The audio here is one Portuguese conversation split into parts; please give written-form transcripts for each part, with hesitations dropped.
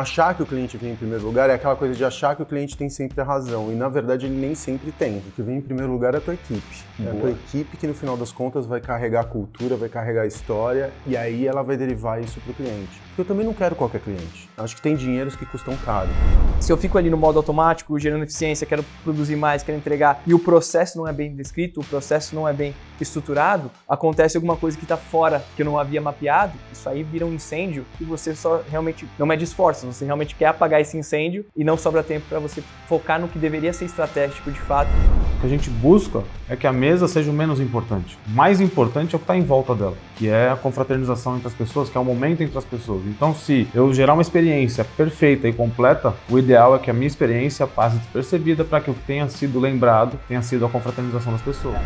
achar que o cliente vem em primeiro lugar é aquela coisa de achar que o cliente tem sempre a razão. E, na verdade, ele nem sempre tem. O que vem em primeiro lugar é a tua equipe. É a tua equipe que, no final das contas, vai carregar a cultura, vai carregar a história, e aí ela vai derivar isso para o cliente. Porque eu também não quero qualquer cliente. Acho que tem dinheiros que custam caro. Se eu fico ali no modo automático, gerando eficiência, quero produzir mais, quero entregar, e o processo não é bem descrito, o processo não é bem estruturado, acontece alguma coisa que está fora, que eu não havia mapeado, isso aí vira um incêndio e você só realmente não mede esforços, você realmente quer apagar esse incêndio e não sobra tempo para você focar no que deveria ser estratégico de fato. O que a gente busca é que a mesa seja o menos importante. O mais importante é o que está em volta dela, que é a confraternização entre as pessoas, que é o momento entre as pessoas. Então, se eu gerar uma experiência perfeita e completa, o ideal é que a minha experiência passe despercebida para que o que tenha sido lembrado tenha sido a confraternização das pessoas.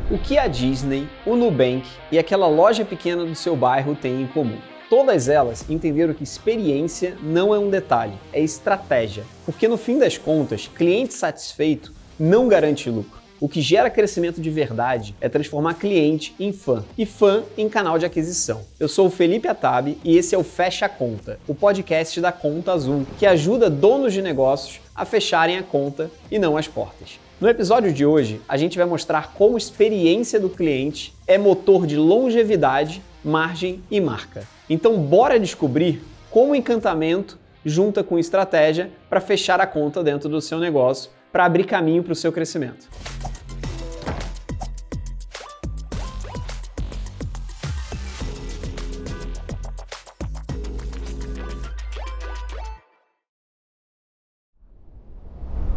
O que a Disney, o Nubank e aquela loja pequena do seu bairro têm em comum? Todas elas entenderam que experiência não é um detalhe, é estratégia. Porque no fim das contas, cliente satisfeito não garante lucro. O que gera crescimento de verdade é transformar cliente em fã e fã em canal de aquisição. Eu sou o Felipe Atabi e esse é o Fecha a Conta, o podcast da Conta Azul, que ajuda donos de negócios a fecharem a conta e não as portas. No episódio de hoje, a gente vai mostrar como a experiência do cliente é motor de longevidade, margem e marca. Então bora descobrir como o encantamento junta com estratégia para fechar a conta dentro do seu negócio, para abrir caminho para o seu crescimento.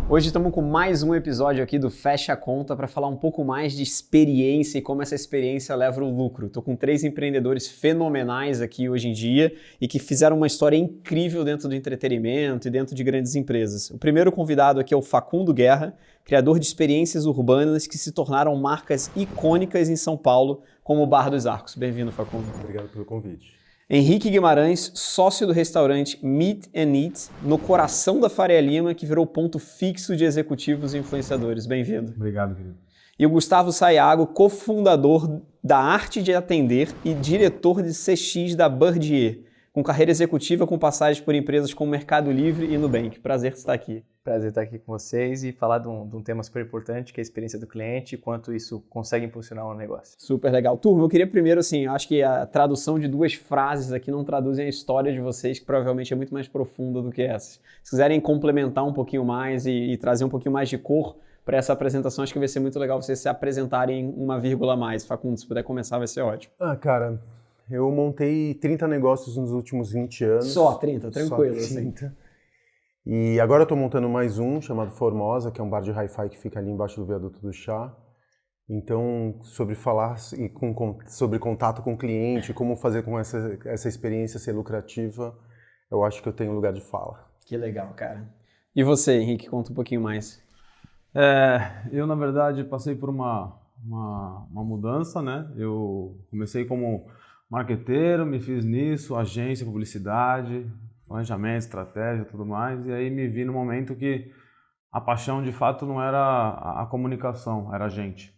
Hoje estamos com mais um episódio aqui do Fecha a Conta para falar um pouco mais de experiência e como essa experiência leva o lucro. Estou com 3 empreendedores fenomenais aqui hoje em dia e que fizeram uma história incrível dentro do entretenimento e dentro de grandes empresas. O primeiro convidado aqui é o Facundo Guerra, criador de experiências urbanas que se tornaram marcas icônicas em São Paulo, como o Bar dos Arcos. Bem-vindo, Facundo. Obrigado pelo convite. Henrique Guimarães, sócio do restaurante Meet and Eat, no coração da Faria Lima, que virou ponto fixo de executivos e influenciadores. Bem-vindo. Obrigado, querido. E o Gustavo Sayago, cofundador da Arte de Atender e diretor de CX da Birdier, com carreira executiva com passagens por empresas como Mercado Livre e Nubank. Prazer estar aqui. Prazer estar aqui com vocês e falar de um tema super importante, que é a experiência do cliente e quanto isso consegue impulsionar um negócio. Super legal. Turma, eu queria primeiro, acho que a tradução de 2 frases aqui não traduzem a história de vocês, que provavelmente é muito mais profunda do que essa. Se quiserem complementar um pouquinho mais e trazer um pouquinho mais de cor para essa apresentação, acho que vai ser muito legal vocês se apresentarem uma vírgula a mais. Facundo, se puder começar, vai ser ótimo. Cara, eu montei 30 negócios nos últimos 20 anos. Só 30, tranquilo. Só 30. E agora eu estou montando mais um, chamado Formosa, que é um bar de hi-fi que fica ali embaixo do viaduto do Chá. Então, sobre falar e sobre contato com o cliente, como fazer com essa experiência ser lucrativa, eu acho que eu tenho lugar de fala. Que legal, cara. E você, Henrique, conta um pouquinho mais. Eu, na verdade, passei por uma mudança, né? Eu comecei como marqueteiro, me fiz nisso, agência, publicidade, planejamento, estratégia, tudo mais, e aí me vi no momento que a paixão de fato não era a comunicação, era a gente.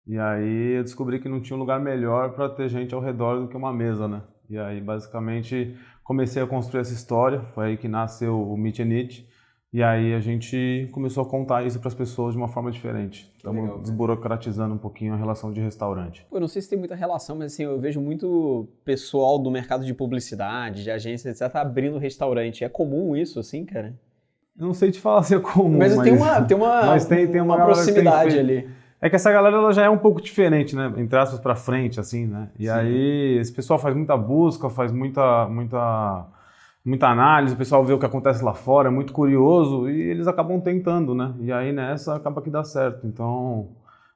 E aí eu descobri que não tinha um lugar melhor para ter gente ao redor do que uma mesa, né? E aí basicamente comecei a construir essa história, foi aí que nasceu o Meet and Eat, e aí a gente começou a contar isso para as pessoas de uma forma diferente. Estamos desburocratizando um pouquinho a relação de restaurante. Eu não sei se tem muita relação, mas eu vejo muito pessoal do mercado de publicidade, de agências, etc., abrindo restaurante. É comum isso, assim, cara? Eu não sei te falar se é comum, mas tem uma proximidade ali. É que essa galera ela já é um pouco diferente, né? Entre aspas, pra frente, assim, né? E aí esse pessoal faz muita busca, faz muita análise, o pessoal vê o que acontece lá fora, é muito curioso e eles acabam tentando, né? E aí nessa acaba que dá certo, então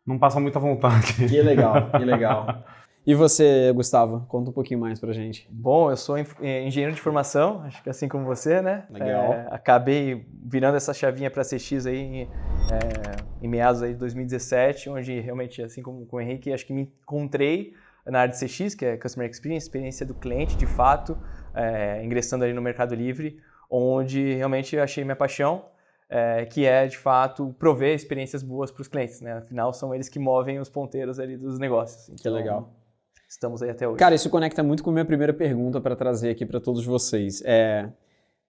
não passa muita vontade. Que legal, que legal. E você, Gustavo, conta um pouquinho mais pra gente. Bom, eu sou engenheiro de formação, acho que assim como você, né? Legal. Acabei virando essa chavinha para CX aí em meados aí de 2017, onde realmente, assim como com o Henrique, acho que me encontrei na área de CX, que é Customer Experience, experiência do cliente, de fato, ingressando ali no Mercado Livre, onde realmente eu achei minha paixão, que é, de fato, prover experiências boas para os clientes, né? Afinal, são eles que movem os ponteiros ali dos negócios. Então, que legal. Estamos aí até hoje. Cara, isso conecta muito com a minha primeira pergunta para trazer aqui para todos vocês.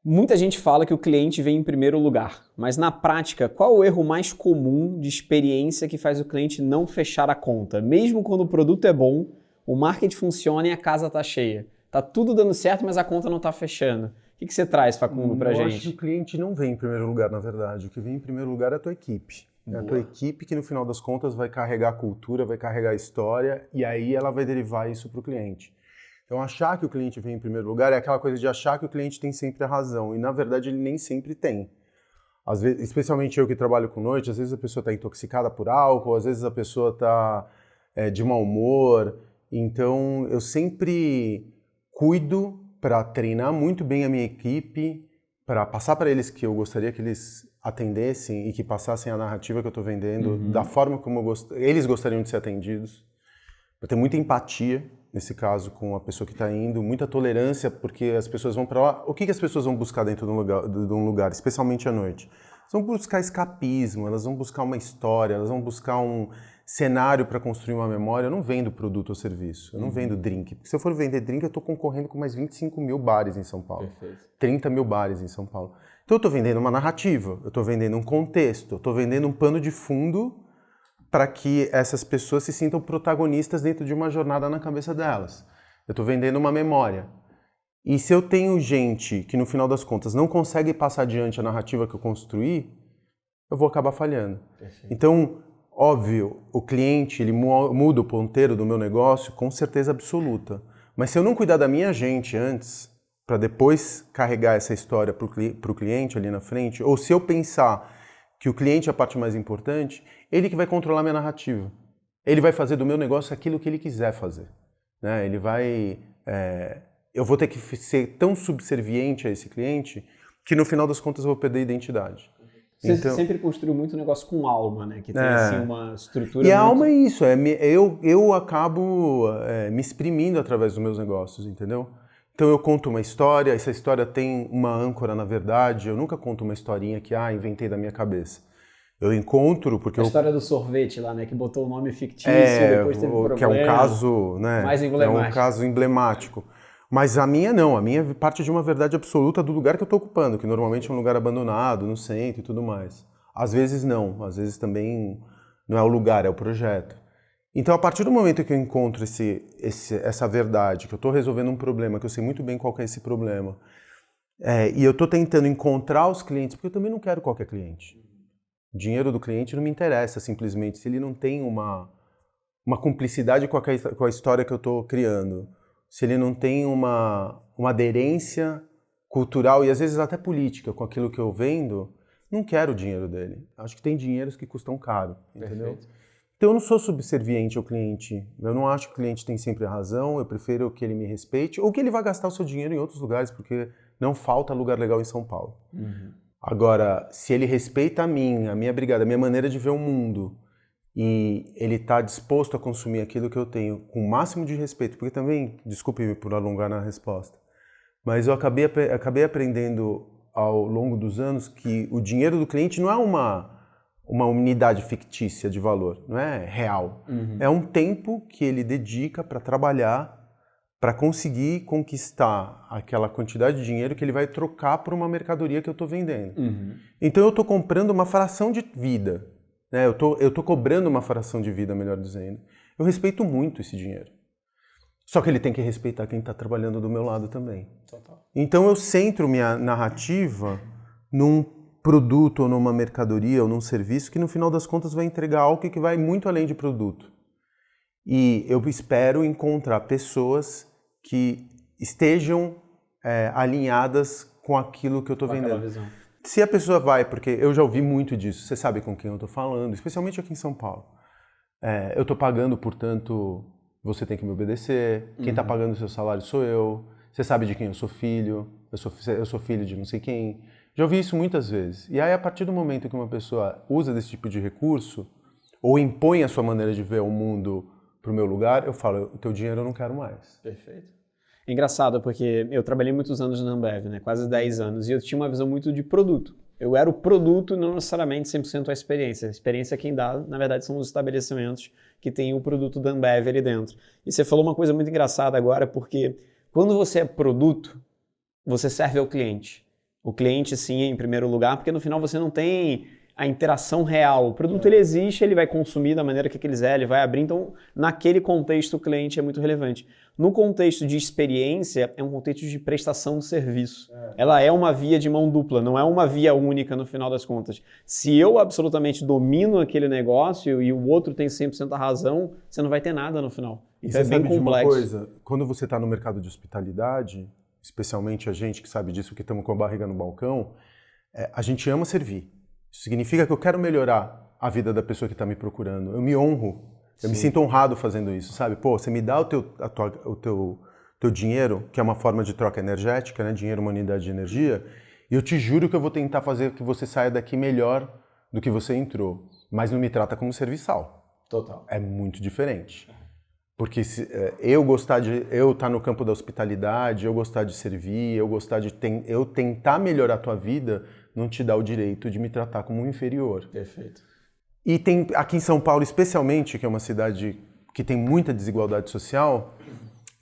Muita gente fala que o cliente vem em primeiro lugar, mas na prática, qual o erro mais comum de experiência que faz o cliente não fechar a conta? Mesmo quando o produto é bom, o marketing funciona e a casa está cheia. Tá tudo dando certo, mas a conta não está fechando. O que você traz, Facundo, pra gente? Eu acho que o cliente não vem em primeiro lugar, na verdade. O que vem em primeiro lugar é a tua equipe. É a tua equipe que, no final das contas, vai carregar a cultura, vai carregar a história, e aí ela vai derivar isso para o cliente. Então, achar que o cliente vem em primeiro lugar é aquela coisa de achar que o cliente tem sempre a razão, e na verdade ele nem sempre tem. Às vezes, especialmente eu que trabalho com noite, às vezes a pessoa está intoxicada por álcool, às vezes a pessoa está de mau humor. Então, eu sempre cuido para treinar muito bem a minha equipe, para passar para eles que eu gostaria que eles atendessem e que passassem a narrativa que eu estou vendendo da forma como eles gostariam de ser atendidos. Eu tenho muita empatia, nesse caso, com a pessoa que está indo, muita tolerância, porque as pessoas vão para lá. O que as pessoas vão buscar dentro de um lugar, especialmente à noite? Elas vão buscar escapismo, elas vão buscar uma história, elas vão buscar um cenário para construir uma memória. Eu não vendo produto ou serviço, eu não vendo drink. Porque se eu for vender drink, eu estou concorrendo com mais 25 mil bares em São Paulo. Perfeito. 30 mil bares em São Paulo. Então eu estou vendendo uma narrativa, eu estou vendendo um contexto, eu estou vendendo um pano de fundo para que essas pessoas se sintam protagonistas dentro de uma jornada na cabeça delas. Eu estou vendendo uma memória. E se eu tenho gente que, no final das contas, não consegue passar adiante a narrativa que eu construí, eu vou acabar falhando. Perfeito. Então, óbvio, o cliente ele muda o ponteiro do meu negócio com certeza absoluta. Mas se eu não cuidar da minha gente antes, para depois carregar essa história para o cliente ali na frente, ou se eu pensar que o cliente é a parte mais importante, ele que vai controlar a minha narrativa. Ele vai fazer do meu negócio aquilo que ele quiser fazer. Né? Ele vai... eu vou ter que ser tão subserviente a esse cliente que no final das contas eu vou perder a identidade. Você sempre construiu muito negócio com alma, né? Que tem assim uma estrutura. E a alma é isso, eu acabo me exprimindo através dos meus negócios, entendeu? Então eu conto uma história, essa história tem uma âncora na verdade, eu nunca conto uma historinha que inventei da minha cabeça. Eu encontro porque... A história do sorvete lá, né? Que botou o nome fictício e depois teve problema. Que é um caso, né? Mais emblemático. É um caso emblemático. Mas a minha não, a minha parte de uma verdade absoluta do lugar que eu estou ocupando, que normalmente é um lugar abandonado, no centro e tudo mais. Às vezes não, às vezes também não é o lugar, é o projeto. Então, a partir do momento que eu encontro essa verdade, que eu estou resolvendo um problema, que eu sei muito bem qual que é esse problema, e eu estou tentando encontrar os clientes, porque eu também não quero qualquer cliente. O dinheiro do cliente não me interessa simplesmente, se ele não tem uma cumplicidade com a história que eu estou criando, se ele não tem uma aderência cultural e às vezes até política com aquilo que eu vendo, não quero o dinheiro dele. Acho que tem dinheiros que custam caro, entendeu? Perfeito. Então eu não sou subserviente ao cliente, eu não acho que o cliente tem sempre a razão, eu prefiro que ele me respeite ou que ele vá gastar o seu dinheiro em outros lugares, porque não falta lugar legal em São Paulo. Uhum. Agora, se ele respeita a minha brigada, a minha maneira de ver o mundo, e ele está disposto a consumir aquilo que eu tenho com o máximo de respeito, porque também, desculpe-me por alongar na resposta, mas eu acabei aprendendo ao longo dos anos que o dinheiro do cliente não é uma unidade fictícia de valor, não é real. Uhum. É um tempo que ele dedica para trabalhar, para conseguir conquistar aquela quantidade de dinheiro que ele vai trocar por uma mercadoria que eu estou vendendo. Uhum. Então eu estou comprando uma fração de vida. Né? Eu tô cobrando uma fração de vida, melhor dizendo. Eu respeito muito esse dinheiro. Só que ele tem que respeitar quem está trabalhando do meu lado também. Total. Então eu centro minha narrativa num produto ou numa mercadoria ou num serviço que no final das contas vai entregar algo que vai muito além de produto. E eu espero encontrar pessoas que estejam alinhadas com aquilo que eu estou vendendo. Visão. Se a pessoa vai, porque eu já ouvi muito disso, você sabe com quem eu estou falando, especialmente aqui em São Paulo. Eu estou pagando, portanto, você tem que me obedecer. Quem está pagando o seu salário sou eu. Você sabe de quem eu sou filho. Eu sou filho de não sei quem. Já ouvi isso muitas vezes. E aí, a partir do momento que uma pessoa usa desse tipo de recurso, ou impõe a sua maneira de ver o mundo para o meu lugar, eu falo, o teu dinheiro eu não quero mais. Perfeito. É engraçado, porque eu trabalhei muitos anos na Ambev, né? Quase 10 anos, e eu tinha uma visão muito de produto. Eu era o produto, não necessariamente 100% a experiência. A experiência quem dá, na verdade, são os estabelecimentos que têm o produto da Ambev ali dentro. E você falou uma coisa muito engraçada agora, porque quando você é produto, você serve ao cliente. O cliente sim em primeiro lugar, porque no final você não tem a interação real. O produto ele existe, ele vai consumir da maneira que ele quiser, ele vai abrir, então naquele contexto o cliente é muito relevante. No contexto de experiência, é um contexto de prestação de serviço. Ela é uma via de mão dupla, não é uma via única no final das contas. Se eu absolutamente domino aquele negócio e o outro tem 100% da razão, você não vai ter nada no final. Então é bem complexo. Uma coisa, quando você está no mercado de hospitalidade, especialmente a gente que sabe disso, que estamos com a barriga no balcão, a gente ama servir. Isso significa que eu quero melhorar a vida da pessoa que está me procurando. Eu me honro. Eu me sinto honrado fazendo isso, sabe? Pô, você me dá o teu dinheiro, que é uma forma de troca energética, né? Dinheiro é uma unidade de energia, e eu te juro que eu vou tentar fazer que você saia daqui melhor do que você entrou. Mas não me trata como serviçal. Total. É muito diferente. Porque eu estar no campo da hospitalidade, eu gostar de servir, eu tentar melhorar a tua vida, não te dá o direito de me tratar como um inferior. Perfeito. E tem aqui em São Paulo, especialmente, que é uma cidade que tem muita desigualdade social,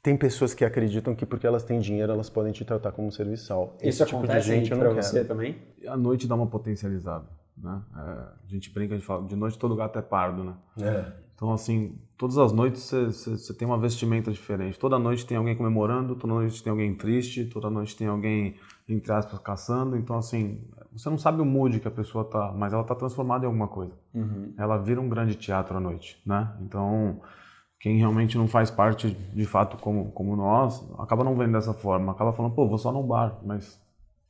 tem pessoas que acreditam que porque elas têm dinheiro, elas podem te tratar como serviçal. Isso tipo acontece de gente eu não pra quero. você também? A noite dá uma potencializada, né? A gente brinca, a gente fala, de noite todo gato é pardo, né? Então, assim, todas as noites você tem uma vestimenta diferente. Toda noite tem alguém comemorando, toda noite tem alguém triste, toda noite tem alguém, entre aspas, caçando. Então, assim, você não sabe o mood que a pessoa tá, mas ela tá transformada em alguma coisa. Ela vira um grande teatro à noite, né? Então, quem realmente não faz parte, de fato, como nós, acaba não vendo dessa forma. Acaba falando, pô, vou só num bar. Mas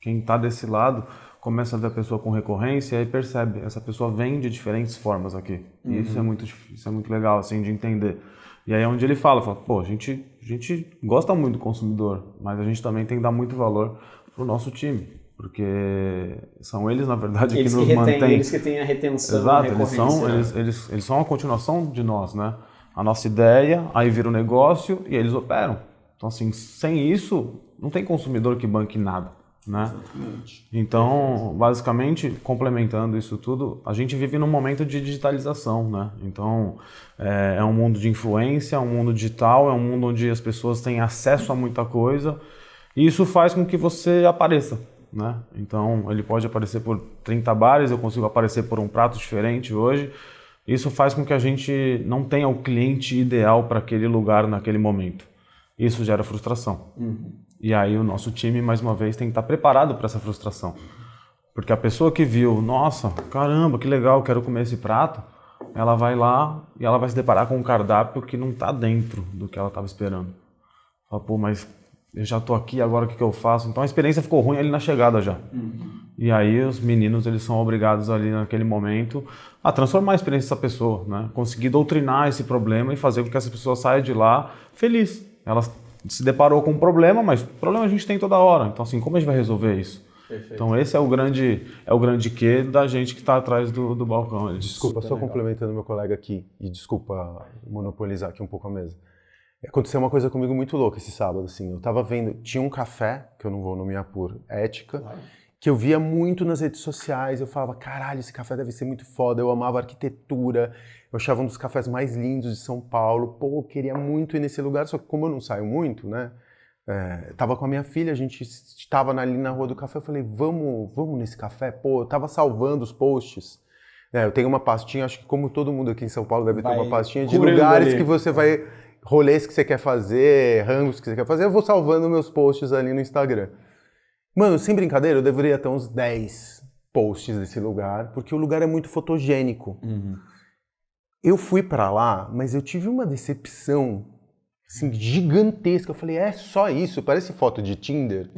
quem tá desse lado começa a ver a pessoa com recorrência e percebe, essa pessoa vem de diferentes formas aqui. E isso é muito legal, assim, de entender. E aí é onde ele fala, pô, a gente gosta muito do consumidor, mas a gente também tem que dar muito valor pro nosso time, porque são eles, na verdade, que nos mantêm. Eles que têm a retenção. Exato, a eles são a continuação de nós, né? A nossa ideia, aí vira o negócio e eles operam. Então, assim, sem isso, não tem consumidor que banque nada. Né? Então, basicamente, complementando isso tudo, a gente vive num momento de digitalização, né? Então, é um mundo de influência, é um mundo digital, é um mundo onde as pessoas têm acesso a muita coisa e isso faz com que você apareça, né? Então, ele pode aparecer por 30 bares, eu consigo aparecer por um prato diferente hoje. Isso faz com que a gente não tenha o cliente ideal para aquele lugar naquele momento. Isso gera frustração. E aí o nosso time, mais uma vez, tem que estar preparado para essa frustração. Porque a pessoa que viu, nossa, caramba, que legal, quero comer esse prato, ela vai lá e ela vai se deparar com um cardápio que não está dentro do que ela estava esperando. Fala, pô, mas eu já estou aqui, agora o que eu faço? Então a experiência ficou ruim ali na chegada já. E aí os meninos, eles são obrigados ali naquele momento a transformar a experiência dessa pessoa, né? Conseguir doutrinar esse problema e fazer com que essa pessoa saia de lá feliz. Ela se deparou com um problema, mas problema a gente tem toda hora. Então, assim, como a gente vai resolver isso? Perfeito. Então, esse é o grande quê da gente que está atrás do balcão. Desculpa, só complementando meu colega aqui, e desculpa monopolizar aqui um pouco a mesa. Aconteceu uma coisa comigo muito louca esse sábado, assim. Eu tava vendo, tinha um café, que eu não vou nomear por ética, que eu via muito nas redes sociais. Eu falava, caralho, esse café deve ser muito foda. Eu amava a arquitetura, eu achava um dos cafés mais lindos de São Paulo. Pô, eu queria muito ir nesse lugar, só que como eu não saio muito, né? Tava com a minha filha, a gente estava ali na Rua do Café, eu falei, vamos nesse café? Pô, eu tava salvando os posts. Eu tenho uma pastinha, acho que como todo mundo aqui em São Paulo deve ter uma pastinha de lugares que você vai, rolês que você quer fazer, rangos que você quer fazer, eu vou salvando meus posts ali no Instagram. Mano, sem brincadeira, eu deveria ter uns 10 posts desse lugar, porque o lugar é muito fotogênico. Eu fui pra lá, mas eu tive uma decepção assim, gigantesca. Eu falei, é só isso? Parece foto de Tinder.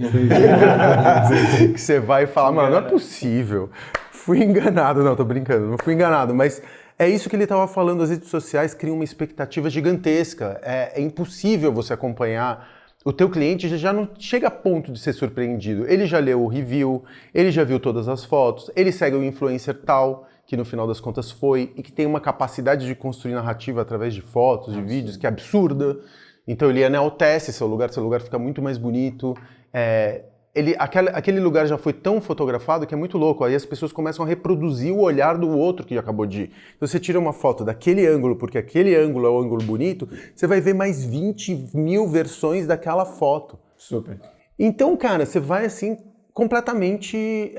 Que você vai e fala, mano, não é possível. Fui enganado. Não, tô brincando, não fui enganado, mas é isso que ele tava falando. As redes sociais criam uma expectativa gigantesca. É impossível você acompanhar. O teu cliente já não chega a ponto de ser surpreendido. Ele já leu o review, ele já viu todas as fotos, ele segue o influencer tal, que no final das contas foi, e que tem uma capacidade de construir narrativa através de fotos, de vídeos, que é absurda. Então ele enaltece seu lugar fica muito mais bonito. Aquele lugar já foi tão fotografado que é muito louco. Aí as pessoas começam a reproduzir o olhar do outro que acabou de ir. Então você tira uma foto daquele ângulo, porque aquele ângulo é o ângulo bonito, você vai ver mais 20 mil versões daquela foto. Super. Então, cara, você vai assim, completamente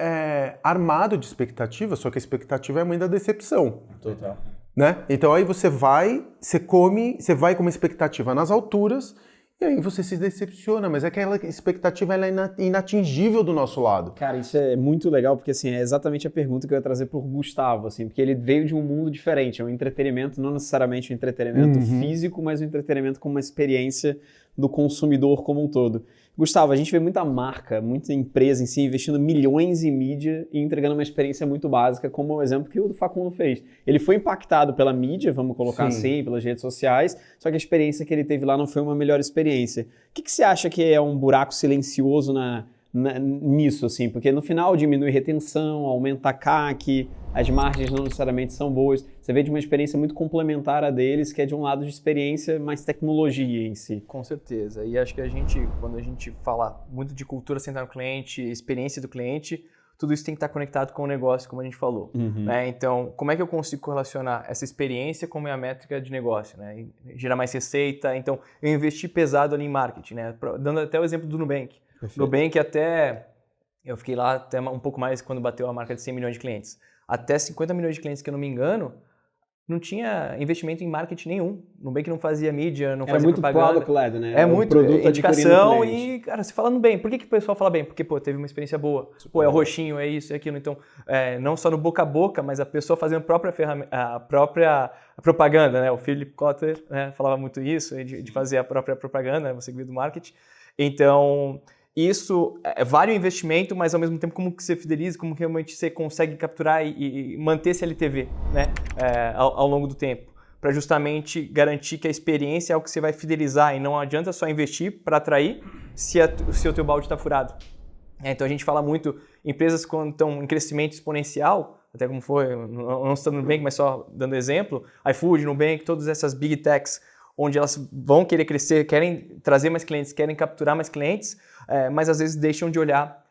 armado de expectativa, só que a expectativa é a mãe da decepção. Total. Né? Então aí você vai com uma expectativa nas alturas, e aí você se decepciona, mas aquela expectativa ela é inatingível do nosso lado. Cara, isso é muito legal, porque assim, é exatamente a pergunta que eu ia trazer pro Gustavo, assim, porque ele veio de um mundo diferente, é um entretenimento, não necessariamente um entretenimento físico, mas um entretenimento com uma experiência do consumidor como um todo. Gustavo, a gente vê muita marca, muita empresa em si investindo milhões em mídia e entregando uma experiência muito básica, como o exemplo que o do Facundo fez. Ele foi impactado pela mídia, vamos colocar assim, pelas redes sociais, só que a experiência que ele teve lá não foi uma melhor experiência. O que você acha que é um buraco silencioso nisso, assim? Porque no final diminui retenção, aumenta a CAC, as margens não necessariamente são boas. Você vê de uma experiência muito complementar a deles, que é de um lado de experiência mais tecnologia em si. Com certeza. E acho que quando a gente fala muito de cultura centrada no cliente, experiência do cliente, tudo isso tem que estar conectado com o negócio, como a gente falou. Né? Então, como é que eu consigo correlacionar essa experiência com a minha métrica de negócio? Né? Gerar mais receita. Então, eu investi pesado ali em marketing. Né? Dando até o exemplo do Nubank. Perfeito. Nubank eu fiquei lá até um pouco mais quando bateu a marca de 100 milhões de clientes. Até 50 milhões de clientes, que eu não me engano, não tinha investimento em marketing nenhum. Nubank não fazia mídia, não fazia propaganda. Era muito product-led, né? É muito produto indicação e, cara, você fala no bem. Por que o pessoal fala bem? Porque, teve uma experiência boa. É o roxinho, é isso, é aquilo. Então, não só no boca a boca, mas a pessoa fazendo a própria propaganda, né? O Philip Kotler, né, falava muito isso, de fazer a própria propaganda, né, você do marketing. Então, isso vale o investimento, mas ao mesmo tempo como que você fideliza, como que realmente você consegue capturar e manter esse LTV, né, ao longo do tempo, para justamente garantir que a experiência é o que você vai fidelizar e não adianta só investir para atrair se o teu balde está furado. Então a gente fala muito, empresas quando estão em crescimento exponencial, até como foi, não estando no Nubank, mas só dando exemplo, iFood, Nubank, todas essas big techs, onde elas vão querer crescer, querem trazer mais clientes, querem capturar mais clientes, mas às vezes deixam de olhar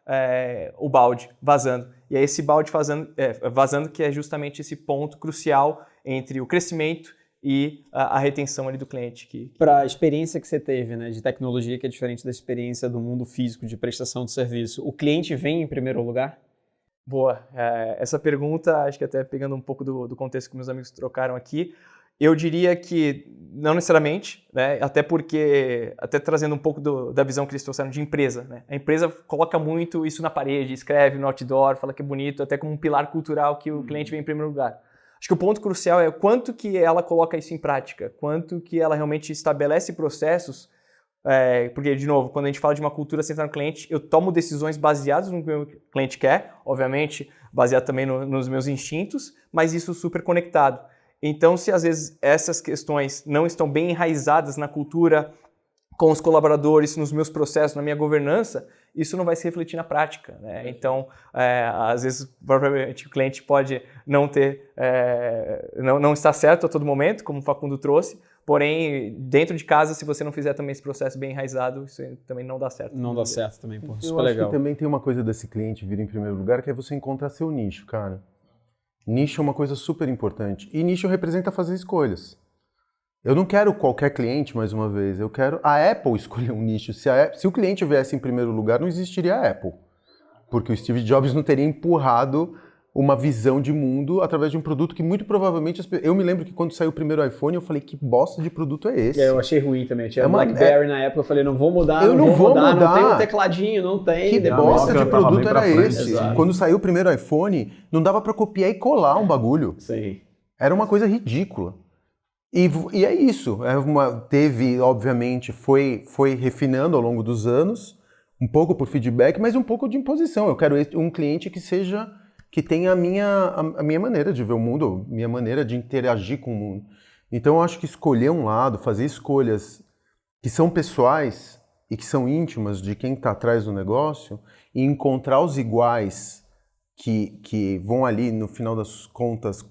o balde vazando. E é esse balde vazando que é justamente esse ponto crucial entre o crescimento e a retenção ali do cliente. Para a experiência que você teve, né, de tecnologia, que é diferente da experiência do mundo físico, de prestação de serviço, o cliente vem em primeiro lugar? Boa. Essa pergunta, acho que até pegando um pouco do contexto que meus amigos trocaram aqui, eu diria que não necessariamente, né? Até trazendo um pouco da visão que eles trouxeram de empresa. Né? A empresa coloca muito isso na parede, escreve no outdoor, fala que é bonito, até como um pilar cultural que o cliente vem em primeiro lugar. Acho que o ponto crucial é o quanto que ela coloca isso em prática, quanto que ela realmente estabelece processos, porque, de novo, quando a gente fala de uma cultura centrada no cliente, eu tomo decisões baseadas no que o cliente quer, obviamente baseado também nos meus instintos, mas isso super conectado. Então, se às vezes essas questões não estão bem enraizadas na cultura, com os colaboradores, nos meus processos, na minha governança, isso não vai se refletir na prática. Né? Então, às vezes, provavelmente o cliente pode não estar certo a todo momento, como o Facundo trouxe, porém, dentro de casa, se você não fizer também esse processo bem enraizado, isso também não dá certo. Não dá certo também, pô, super legal. Eu acho que também tem uma coisa desse cliente vir em primeiro lugar, que é você encontrar seu nicho, cara. Nicho é uma coisa super importante. E nicho representa fazer escolhas. Eu não quero qualquer cliente, mais uma vez. Eu quero a Apple escolher um nicho. Se o cliente viesse em primeiro lugar, não existiria a Apple. Porque o Steve Jobs não teria empurrado uma visão de mundo através de um produto que muito provavelmente... Eu me lembro que quando saiu o primeiro iPhone, eu falei, que bosta de produto é esse? Eu achei ruim também. Eu tinha BlackBerry na época, eu falei, não vou mudar, não vou mudar. Não tem um tecladinho, não tem. Que bosta de produto era esse? Exato. Quando saiu o primeiro iPhone, não dava pra copiar e colar um bagulho. Sim. Era uma coisa ridícula. E é isso. Obviamente, foi refinando ao longo dos anos, um pouco por feedback, mas um pouco de imposição. Eu quero um cliente que tenha a minha maneira de ver o mundo, a minha maneira de interagir com o mundo. Então, eu acho que escolher um lado, fazer escolhas que são pessoais e que são íntimas de quem está atrás do negócio e encontrar os iguais que vão ali, no final das contas,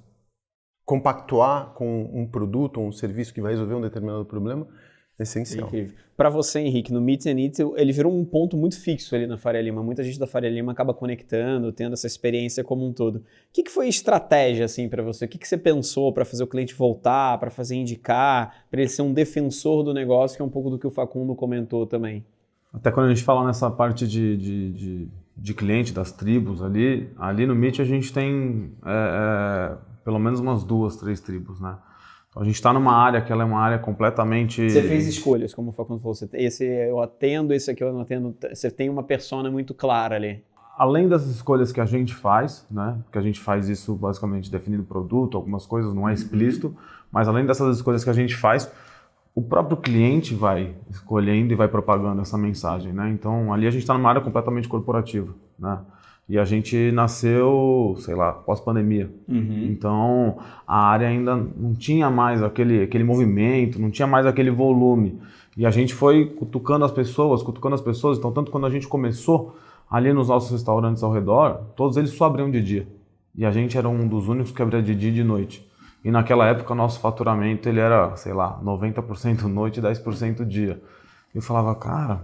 compactuar com um produto ou um serviço que vai resolver um determinado problema, é essencial. Incrível. Para você, Henrique, no Meet and Eat, ele virou um ponto muito fixo ali na Faria Lima. Muita gente da Faria Lima acaba conectando, tendo essa experiência como um todo. O que foi estratégia assim para você? O que você pensou para fazer o cliente voltar, para fazer indicar, para ele ser um defensor do negócio, que é um pouco do que o Facundo comentou também? Até quando a gente fala nessa parte de de cliente, das tribos ali no Meet a gente tem pelo menos umas 2, 3 tribos, né? Então a gente está numa área que ela é uma área completamente... Você fez escolhas, como o Facundo falou, esse eu atendo, esse aqui eu não atendo, você tem uma persona muito clara ali. Além das escolhas que a gente faz, né? Que a gente faz isso basicamente definindo o produto, algumas coisas não é explícito, mas além dessas escolhas que a gente faz, o próprio cliente vai escolhendo e vai propagando essa mensagem, né? Então ali a gente está numa área completamente corporativa, né? E a gente nasceu, sei lá, pós-pandemia. Então a área ainda não tinha mais aquele movimento, não tinha mais aquele volume. E a gente foi cutucando as pessoas. Então tanto quando a gente começou, ali nos nossos restaurantes ao redor, todos eles só abriam de dia. E a gente era um dos únicos que abria de dia e de noite. E naquela época o nosso faturamento ele era, sei lá, 90% noite e 10% dia. Eu falava, cara,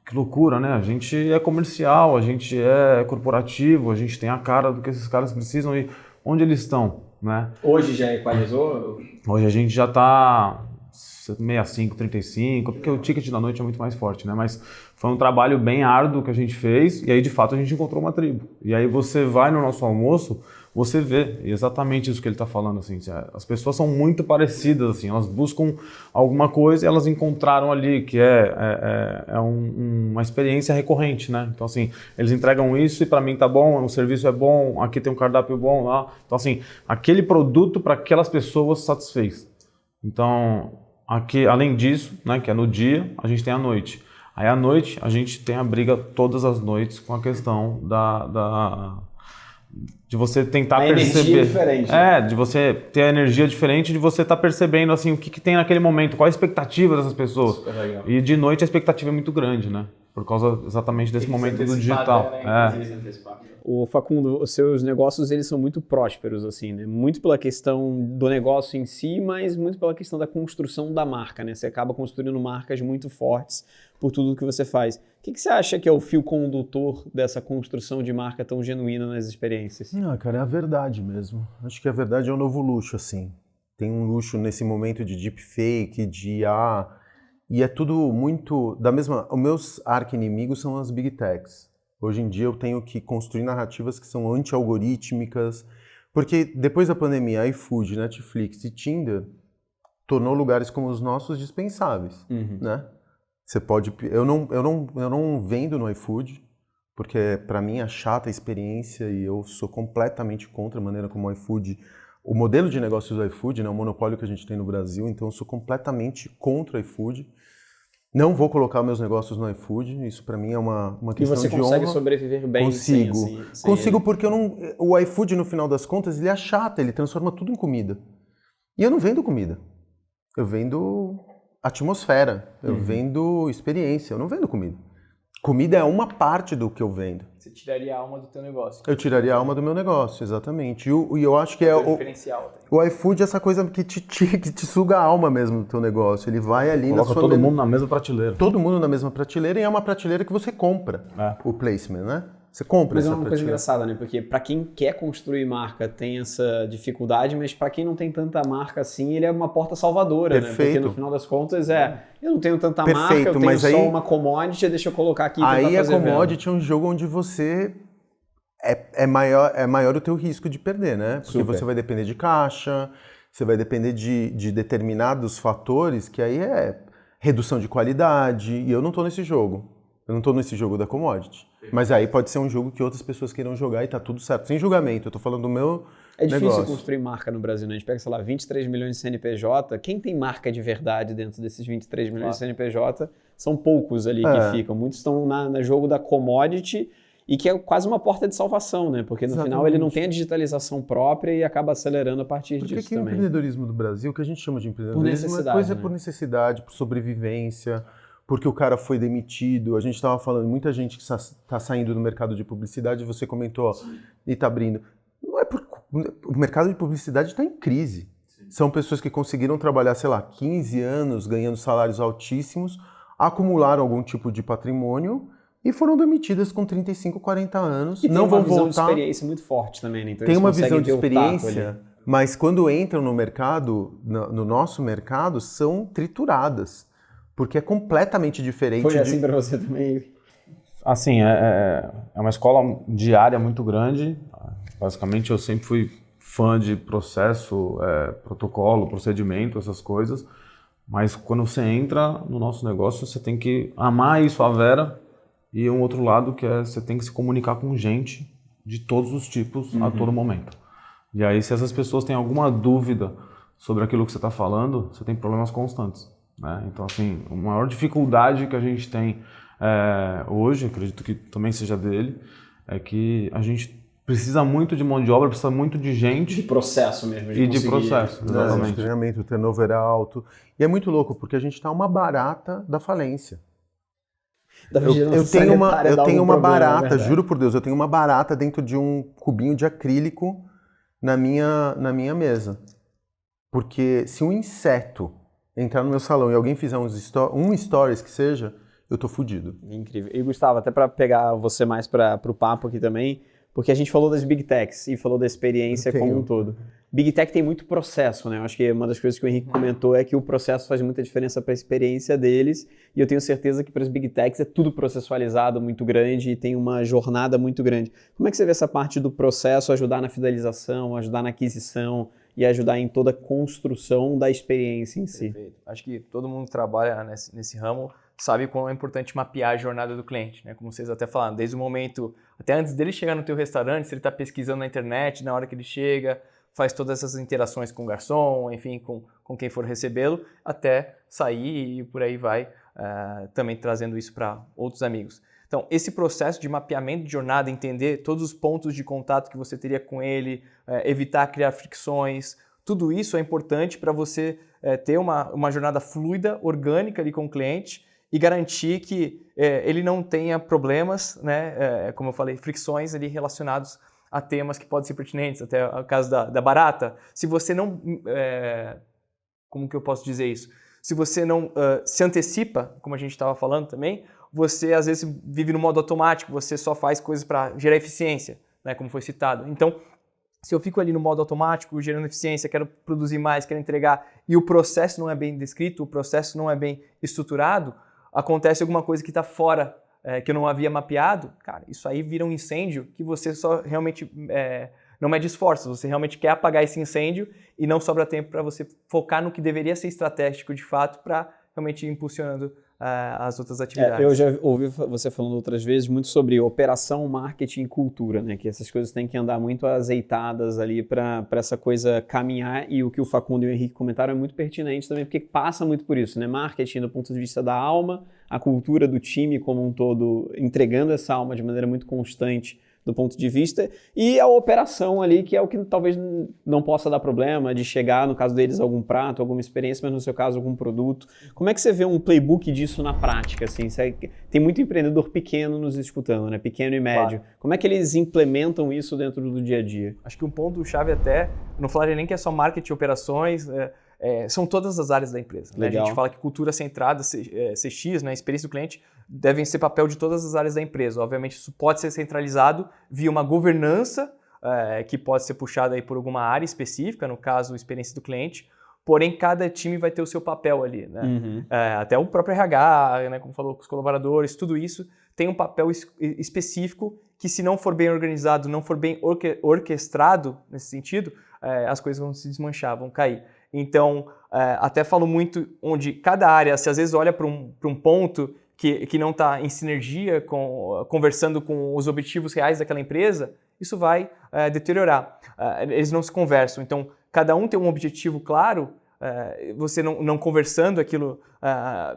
que loucura, né? A gente é comercial, a gente é corporativo, a gente tem a cara do que esses caras precisam e onde eles estão, né? Hoje já equalizou? Hoje a gente já está 65, 35, porque o ticket da noite é muito mais forte, né? Mas foi um trabalho bem árduo que a gente fez e aí de fato a gente encontrou uma tribo. E aí você vai no nosso almoço, você vê exatamente isso que ele está falando, assim, as pessoas são muito parecidas, assim, elas buscam alguma coisa e elas encontraram ali, que uma experiência recorrente, né? Então, assim, eles entregam isso e para mim tá bom, o serviço é bom, aqui tem um cardápio bom, lá. Então, assim, aquele produto para aquelas pessoas satisfez. Então, aqui, além disso, né, que é no dia, a gente tem a noite. Aí à noite a gente tem a briga todas as noites com a questão de você tentar perceber. Energia diferente. De você ter a energia diferente, de você estar percebendo assim, o que tem naquele momento, qual a expectativa dessas pessoas. E de noite a expectativa é muito grande, né? Por causa exatamente desse momento do digital. O Facundo, os seus negócios eles são muito prósperos, assim, né? Muito pela questão do negócio em si, mas muito pela questão da construção da marca, né? Você acaba construindo marcas muito fortes por tudo que você faz. O que você acha que é o fio condutor dessa construção de marca tão genuína nas experiências? Cara, é a verdade mesmo. Acho que a verdade é um novo luxo, assim. Tem um luxo nesse momento de deepfake, de IA, e é tudo muito da mesma... Os meus arqui-inimigos são as big techs. Hoje em dia eu tenho que construir narrativas que são anti-algorítmicas, porque depois da pandemia, iFood, Netflix e Tinder tornou lugares como os nossos dispensáveis, né? Você pode... Eu não vendo no iFood, porque para mim é chata a experiência e eu sou completamente contra a maneira como o iFood... O modelo de negócios do iFood, né, o monopólio que a gente tem no Brasil, então eu sou completamente contra o iFood. Não vou colocar meus negócios no iFood, isso para mim é uma questão de honra. E você consegue sobreviver bem Consigo. sem Consigo ele. porque o iFood, no final das contas, ele é chato, ele transforma tudo em comida. E eu não vendo comida. Eu vendo atmosfera, eu vendo experiência, eu não vendo comida. Comida é uma parte do que eu vendo. Você tiraria a alma do teu negócio. Eu tiraria a alma do meu negócio, exatamente. E eu acho que é o diferencial. O iFood é essa coisa que te suga a alma mesmo do teu negócio. Ele vai ali Coloca na sua... todo mundo na mesma prateleira. Todo mundo na mesma prateleira e é uma prateleira que você compra o placement, né? Você compra Mas essa é uma coisa prateleira. engraçada, né? Porque para quem quer construir marca tem essa dificuldade, mas para quem não tem tanta marca assim, ele é uma porta salvadora, né? Porque no final das contas eu não tenho tanta marca, eu tenho mas só uma commodity, deixa eu colocar aqui e tentar aí fazer a commodity é um jogo onde você é maior o teu risco de perder, né? Porque você vai depender de caixa, você vai depender de determinados fatores, que aí é redução de qualidade, e eu não tô nesse jogo. Eu não tô nesse jogo da commodity. Mas aí pode ser um jogo que outras pessoas queiram jogar e tá tudo certo. Sem julgamento, eu tô falando do meu difícil negócio. construir marca no Brasil, né? A gente pega, sei lá, 23 milhões de CNPJ. Quem tem marca de verdade dentro desses 23 milhões de CNPJ? São poucos ali que ficam. Muitos estão no jogo da commodity e que é quase uma porta de salvação, né? Porque no final ele não tem a digitalização própria e acaba acelerando a partir disso Porque também. o empreendedorismo do Brasil, o que a gente chama de empreendedorismo, por necessidade, por sobrevivência, porque o cara foi demitido. A gente estava falando, muita gente que está saindo do mercado de publicidade, você comentou, e está abrindo. Não é o mercado de publicidade está em crise. Sim. São pessoas que conseguiram trabalhar, sei lá, 15 anos, ganhando salários altíssimos, acumularam algum tipo de patrimônio e foram demitidas com 35, 40 anos. E não tem uma vão visão voltar. de experiência muito forte também, né? Então tem eles uma visão conseguem de ter o tato experiência, ali. mas quando entram no mercado, no nosso mercado, são trituradas. Porque é completamente diferente. Foi assim para você também? Assim, é uma escola diária muito grande. Basicamente, eu sempre fui fã de processo, protocolo, procedimento, essas coisas. Mas quando você entra no nosso negócio, você tem que amar isso, a Vera. E um outro lado que é você tem que se comunicar com gente de todos os tipos a todo momento. E aí, se essas pessoas têm alguma dúvida sobre aquilo que você está falando, você tem problemas constantes, né? Então, assim, a maior dificuldade que a gente tem hoje, acredito que também seja dele, é que a gente precisa muito de mão de obra, precisa muito de gente. De processo mesmo. De processo, exatamente. De treinamento, o turnover é alto. E é muito louco, porque a gente está uma barata da falência. Eu tenho uma barata, juro por Deus, eu tenho uma barata dentro de um cubinho de acrílico na minha mesa. Porque se um inseto entrar no meu salão e alguém fizer um stories que seja, eu tô fudido. Incrível. E Gustavo, até para pegar você mais para o papo aqui também, porque a gente falou das Big Techs e falou da experiência como um todo. Big Tech tem muito processo, né? Eu acho que uma das coisas que o Henrique comentou é que o processo faz muita diferença para a experiência deles, e eu tenho certeza que para as Big Techs é tudo processualizado, muito grande, e tem uma jornada muito grande. Como é que você vê essa parte do processo ajudar na fidelização, ajudar na aquisição e ajudar em toda a construção da experiência em si? Perfeito. Acho que todo mundo que trabalha nesse ramo sabe quão é importante mapear a jornada do cliente, né? Como vocês até falaram, desde o momento, até antes dele chegar no teu restaurante, se ele está pesquisando na internet, na hora que ele chega, faz todas essas interações com o garçom, enfim, com quem for recebê-lo, até sair e por aí vai, também trazendo isso para outros amigos. Então, esse processo de mapeamento de jornada, entender todos os pontos de contato que você teria com ele, evitar criar fricções, tudo isso é importante para você ter uma jornada fluida, orgânica ali com o cliente, e garantir que ele não tenha problemas, né, como eu falei, fricções ali relacionados a temas que podem ser pertinentes, até o caso da barata. Se você não... como que eu posso dizer isso? Se você não se antecipa, como a gente estava falando também, você às vezes vive no modo automático, você só faz coisas para gerar eficiência, né, como foi citado. Então, se eu fico ali no modo automático, gerando eficiência, quero produzir mais, quero entregar, e o processo não é bem descrito, o processo não é bem estruturado, acontece alguma coisa que está fora, que eu não havia mapeado, cara, isso aí vira um incêndio que você só realmente não mede esforços, você realmente quer apagar esse incêndio e não sobra tempo para você focar no que deveria ser estratégico de fato para realmente ir impulsionando as outras atividades. Eu já ouvi você falando outras vezes muito sobre operação, marketing e cultura, né? Que essas coisas têm que andar muito azeitadas ali para essa coisa caminhar, e o que o Facundo e o Henrique comentaram é muito pertinente também, porque passa muito por isso, né? Marketing do ponto de vista da alma, a cultura do time como um todo, entregando essa alma de maneira muito constante do ponto de vista, e a operação ali, que é o que talvez não possa dar problema, de chegar, no caso deles, algum prato, alguma experiência, mas no seu caso, algum produto. Como é que você vê um playbook disso na prática? Assim? Tem muito empreendedor pequeno nos escutando, né? Pequeno e médio. Claro. Como é que eles implementam isso dentro do dia a dia? Acho que um ponto-chave até, não falaria nem que é só marketing e operações, são todas as áreas da empresa. Né? A gente fala que cultura centrada, CX, né? Experiência do cliente, devem ser papel de todas as áreas da empresa. Obviamente, isso pode ser centralizado via uma governança que pode ser puxada aí por alguma área específica, no caso, experiência do cliente, porém, cada time vai ter o seu papel ali. Né? Uhum. Até o próprio RH, né? Como falou, com os colaboradores, tudo isso tem um papel específico que, se não for bem organizado, não for bem orquestrado nesse sentido, as coisas vão se desmanchar, vão cair. Então, até falo muito onde cada área, se às vezes olha para um ponto que não está em sinergia, conversando com os objetivos reais daquela empresa, isso vai deteriorar. Eles não se conversam. Então, cada um tem um objetivo claro, você não conversando aquilo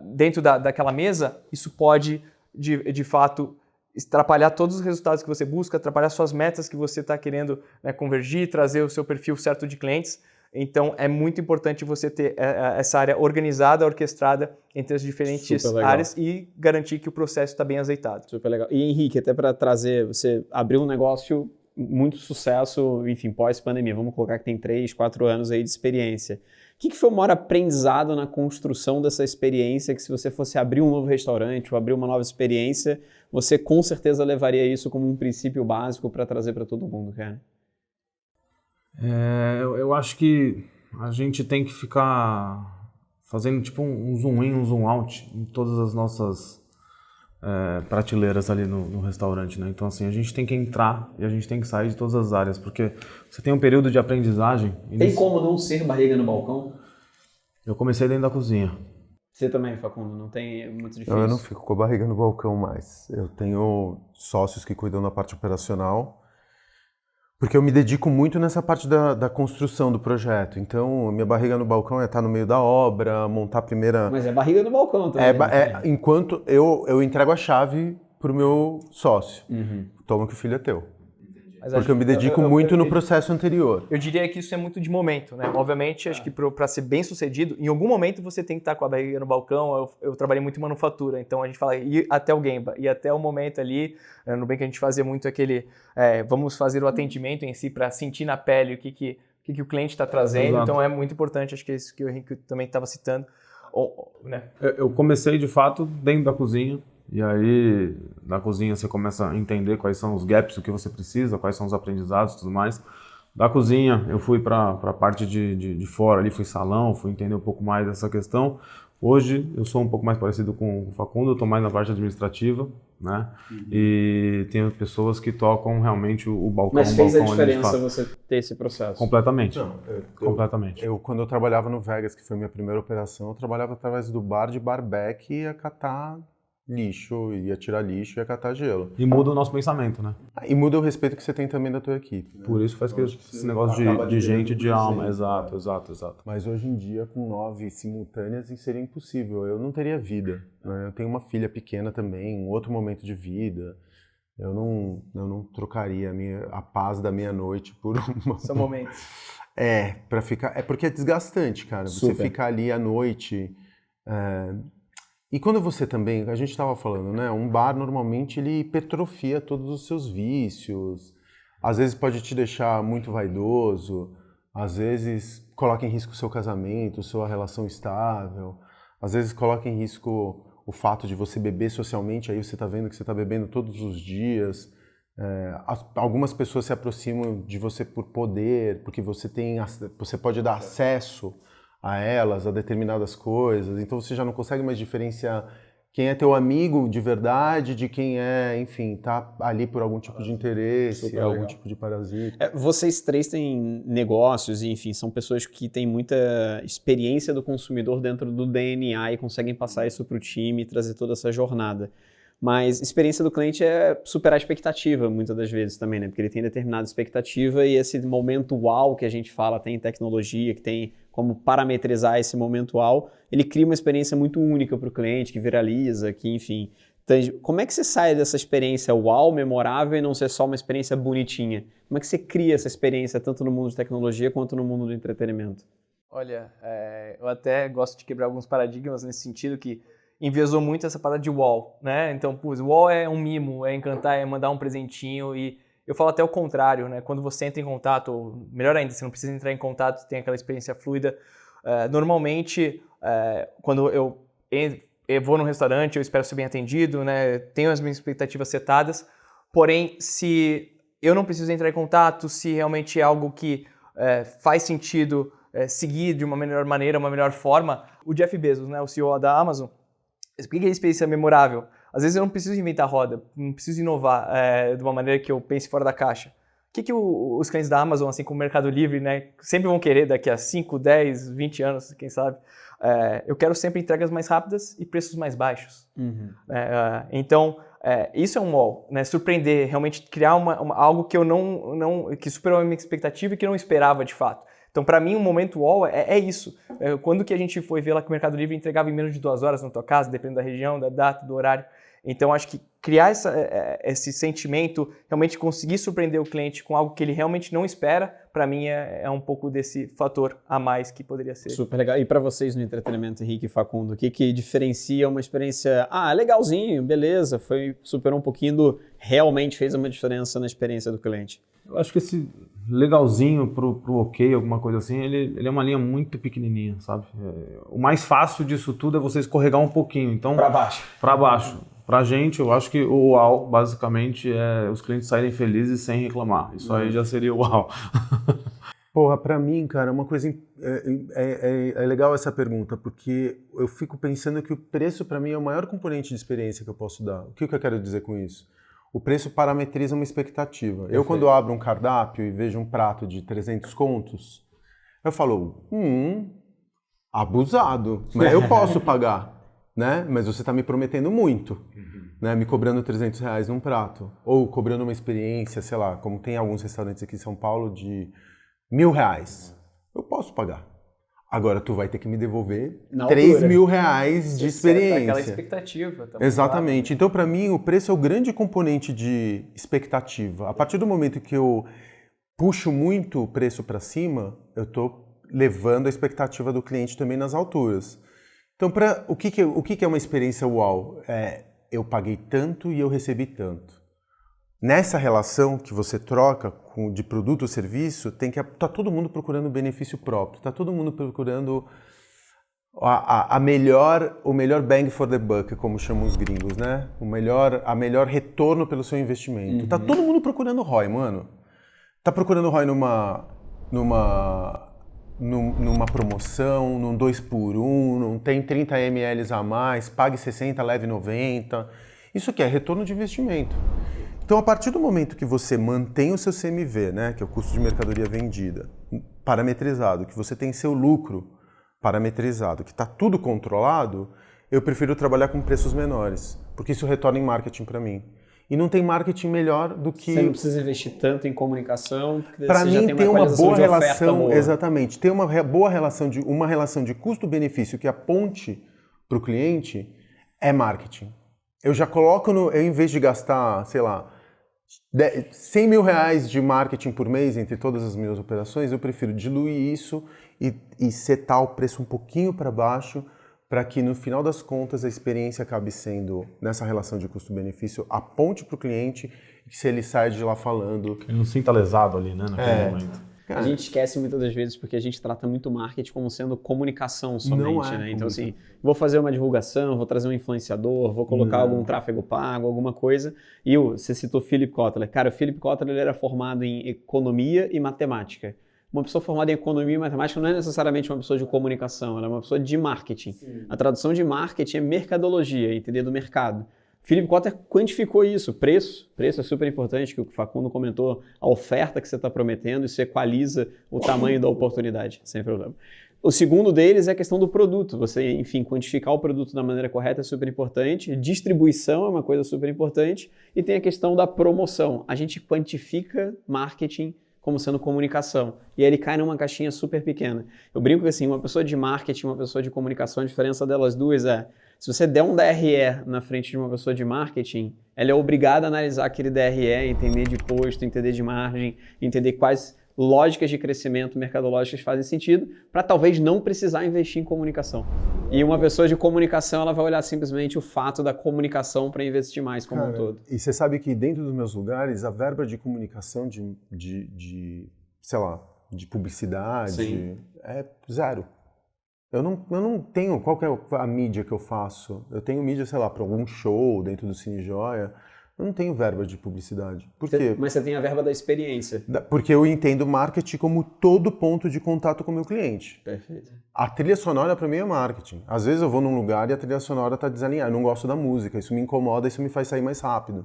dentro daquela mesa, isso pode, de fato, atrapalhar todos os resultados que você busca, atrapalhar suas metas que você está querendo, né, convergir, trazer o seu perfil certo de clientes. Então, é muito importante você ter essa área organizada, orquestrada entre as diferentes áreas e garantir que o processo está bem azeitado. Super legal. E, Henrique, até para trazer, você abriu um negócio, muito sucesso, enfim, pós-pandemia. Vamos colocar que tem 3, 4 anos aí de experiência. O que foi o maior aprendizado na construção dessa experiência, que se você fosse abrir um novo restaurante ou abrir uma nova experiência, você com certeza levaria isso como um princípio básico para trazer para todo mundo, cara? Eu acho que a gente tem que ficar fazendo tipo um zoom in, um zoom out em todas as nossas prateleiras ali no restaurante, né? Então, assim, a gente tem que entrar e a gente tem que sair de todas as áreas, porque você tem um período de aprendizagem. Tem como não ser barriga no balcão? Eu comecei dentro da cozinha. Você também, Facundo, não tem muito difícil? Eu não fico com a barriga no balcão mais. Eu tenho sócios que cuidam da parte operacional, porque eu me dedico muito nessa parte da construção do projeto. Então, minha barriga no balcão é estar no meio da obra, montar a primeira... Mas é barriga no balcão também. Enquanto eu entrego a chave pro meu sócio. Toma que o filho é teu. Mas porque eu me dedico muito no processo anterior. Eu diria que isso é muito de momento, né? Obviamente, acho que para ser bem sucedido, em algum momento você tem que estar com a barriga no balcão. Eu trabalhei muito em manufatura, então a gente fala ir até o Gemba, ir até o momento ali. No bem que a gente fazia muito aquele, vamos fazer o atendimento em si para sentir na pele o que o cliente está trazendo. Exato. Então é muito importante, acho que é isso que o Henrique também estava citando. Né? Eu comecei, de fato, dentro da cozinha. E aí, na cozinha, você começa a entender quais são os gaps, o que você precisa, quais são os aprendizados e tudo mais. Da cozinha, eu fui para a parte de fora, ali fui salão, fui entender um pouco mais dessa questão. Hoje, eu sou um pouco mais parecido com o Facundo, eu estou mais na parte administrativa, né? E tenho pessoas que tocam realmente o balcão. Mas fez a diferença você ter esse processo? Completamente. Não, Completamente. Quando eu trabalhava no Vegas, que foi a minha primeira operação, eu trabalhava através do bar de barback e ia catar lixo, ia tirar lixo e ia catar gelo. E muda o nosso pensamento, né? E muda o respeito que você tem também da tua equipe. Né? Por isso faz que esse negócio de gente, de alma. Exato. Mas hoje em dia, com 9 simultâneas, isso seria impossível. Eu não teria vida. Né? Eu tenho uma filha pequena também, um outro momento de vida. Eu não trocaria a paz da meia-noite por uma... São momentos. Pra ficar... É porque é desgastante, cara. Você ficar ali à noite... E quando você também, a gente estava falando, né? Um bar normalmente ele hipertrofia todos os seus vícios. Às vezes pode te deixar muito vaidoso. Às vezes coloca em risco o seu casamento, sua relação estável. Às vezes coloca em risco o fato de você beber socialmente. Aí você está vendo que você está bebendo todos os dias. Algumas pessoas se aproximam de você por poder, porque você pode dar acesso a elas, a determinadas coisas, então você já não consegue mais diferenciar quem é teu amigo de verdade de quem enfim, tá ali por algum tipo de interesse, algum tipo de parasita. Vocês três têm negócios e, enfim, são pessoas que têm muita experiência do consumidor dentro do DNA e conseguem passar isso para o time e trazer toda essa jornada. Mas experiência do cliente é superar a expectativa, muitas das vezes também, né? Porque ele tem determinada expectativa e esse momento uau que a gente fala, tem tecnologia, que tem como parametrizar esse momento uau, ele cria uma experiência muito única para o cliente, que viraliza, que enfim... Como é que você sai dessa experiência uau, memorável, e não ser só uma experiência bonitinha? Como é que você cria essa experiência tanto no mundo de tecnologia quanto no mundo do entretenimento? Olha, eu até gosto de quebrar alguns paradigmas nesse sentido que enviesou muito essa parada de wall, né? Então, wall é um mimo, é encantar, é mandar um presentinho e eu falo até o contrário, né? Quando você entra em contato, ou melhor ainda, você não precisa entrar em contato, tem aquela experiência fluida. Normalmente, quando eu vou num restaurante, eu espero ser bem atendido, né? Tenho as minhas expectativas setadas, porém, se eu não preciso entrar em contato, se realmente é algo que faz sentido seguir de uma melhor maneira, uma melhor forma, o Jeff Bezos, né? O CEO da Amazon, por que a experiência é memorável? Às vezes eu não preciso inventar roda, não preciso inovar de uma maneira que eu pense fora da caixa. O que os clientes da Amazon, assim como o Mercado Livre, né, sempre vão querer daqui a 5, 10, 20 anos, quem sabe? Eu quero sempre entregas mais rápidas e preços mais baixos. Uhum. Então, isso é um wall, né? Surpreender, realmente criar algo que eu que superou a minha expectativa e que eu não esperava de fato. Então, para mim, um momento wall é isso. Quando que a gente foi ver lá que o Mercado Livre entregava em menos de 2 horas na tua casa, dependendo da região, da data, do horário. Então, acho que criar esse sentimento, realmente conseguir surpreender o cliente com algo que ele realmente não espera, para mim é um pouco desse fator a mais que poderia ser. Super legal. E para vocês no entretenimento, Henrique e Facundo, o que diferencia uma experiência, legalzinho, beleza, superou um pouquinho realmente fez uma diferença na experiência do cliente? Eu acho que esse legalzinho pro ok, alguma coisa assim, ele é uma linha muito pequenininha, sabe? O mais fácil disso tudo é você escorregar um pouquinho. Então, para baixo. Para baixo. Pra gente, eu acho que o uau, basicamente, é os clientes saírem felizes sem reclamar. Isso aí já seria o uau. Porra, pra mim, cara, uma coisa... É legal essa pergunta, porque eu fico pensando que o preço, pra mim, é o maior componente de experiência que eu posso dar. O que eu quero dizer com isso? O preço parametriza uma expectativa. Eu, quando abro um cardápio e vejo um prato de 300 contos, eu falo, abusado, mas eu posso pagar, né? Mas você está me prometendo muito, né? Me cobrando R$300 num prato, ou cobrando uma experiência, sei lá, como tem alguns restaurantes aqui em São Paulo de R$1.000. Eu posso pagar. Agora tu vai ter que me devolver R$3.000 de experiência. Aquela expectativa. Tá. Exatamente. Claro. Então, para mim, o preço é o grande componente de expectativa. A partir do momento que eu puxo muito o preço para cima, eu estou levando a expectativa do cliente também nas alturas. Então, o que é uma experiência uau? Eu paguei tanto e eu recebi tanto. Nessa relação que você troca de produto ou serviço, tá todo mundo procurando benefício próprio, tá todo mundo procurando o melhor bang for the buck, como chamam os gringos, né? A melhor retorno pelo seu investimento. Tá todo mundo procurando ROI, mano. Tá procurando ROI numa promoção, num 2x1, não tem 30 ml a mais, pague 60, leve 90. Isso aqui é retorno de investimento. Então, a partir do momento que você mantém o seu CMV, né, que é o custo de mercadoria vendida, parametrizado, que você tem seu lucro parametrizado, que está tudo controlado, eu prefiro trabalhar com preços menores, porque isso retorna em marketing para mim. E não tem marketing melhor do que... Você não precisa investir tanto em comunicação, porque para mim tem uma boa relação, exatamente, tem uma boa relação de custo-benefício que aponte para o cliente é marketing. Eu já coloco, eu, em vez de gastar, sei lá, R$100 mil de marketing por mês entre todas as minhas operações, eu prefiro diluir isso e setar o preço um pouquinho para baixo, para que no final das contas a experiência acabe sendo, nessa relação de custo-benefício, a ponte para o cliente, que se ele sai de lá falando... Ele não se sinta lesado ali, né, naquele momento. A gente esquece muitas das vezes porque a gente trata muito marketing como sendo comunicação somente, né? Então assim, vou fazer uma divulgação, vou trazer um influenciador, vou colocar algum tráfego pago, alguma coisa. E você citou Philip Kotler. Cara, o Philip Kotler ele era formado em economia e matemática. Uma pessoa formada em economia e matemática não é necessariamente uma pessoa de comunicação, ela é uma pessoa de marketing. Sim. A tradução de marketing é mercadologia, entender do mercado. Philip Kotler quantificou isso, preço é super importante, que o Facundo comentou, a oferta que você está prometendo, isso equaliza o tamanho da oportunidade, sem problema. O segundo deles é a questão do produto, você, enfim, quantificar o produto da maneira correta é super importante, distribuição é uma coisa super importante e tem a questão da promoção. A gente quantifica marketing como sendo comunicação. E aí ele cai numa caixinha super pequena. Eu brinco que assim, uma pessoa de marketing, uma pessoa de comunicação, a diferença delas duas é, se você der um DRE na frente de uma pessoa de marketing, ela é obrigada a analisar aquele DRE, entender de custo, entender de margem, entender quais lógicas de crescimento mercadológicas fazem sentido, para talvez não precisar investir em comunicação. E uma pessoa de comunicação, ela vai olhar simplesmente o fato da comunicação para investir mais como um todo. E você sabe que dentro dos meus lugares, a verba de comunicação sei lá, de publicidade, sim, é zero. Eu não tenho, qual que é a mídia que eu faço? Eu tenho mídia, sei lá, para algum show dentro do Cine Joia. Eu não tenho verba de publicidade. Por quê? Mas você tem a verba da experiência. Porque eu entendo marketing como todo ponto de contato com o meu cliente. Perfeito. A trilha sonora para mim é marketing. Às vezes eu vou num lugar e a trilha sonora está desalinhada. Eu não gosto da música, isso me incomoda, isso me faz sair mais rápido.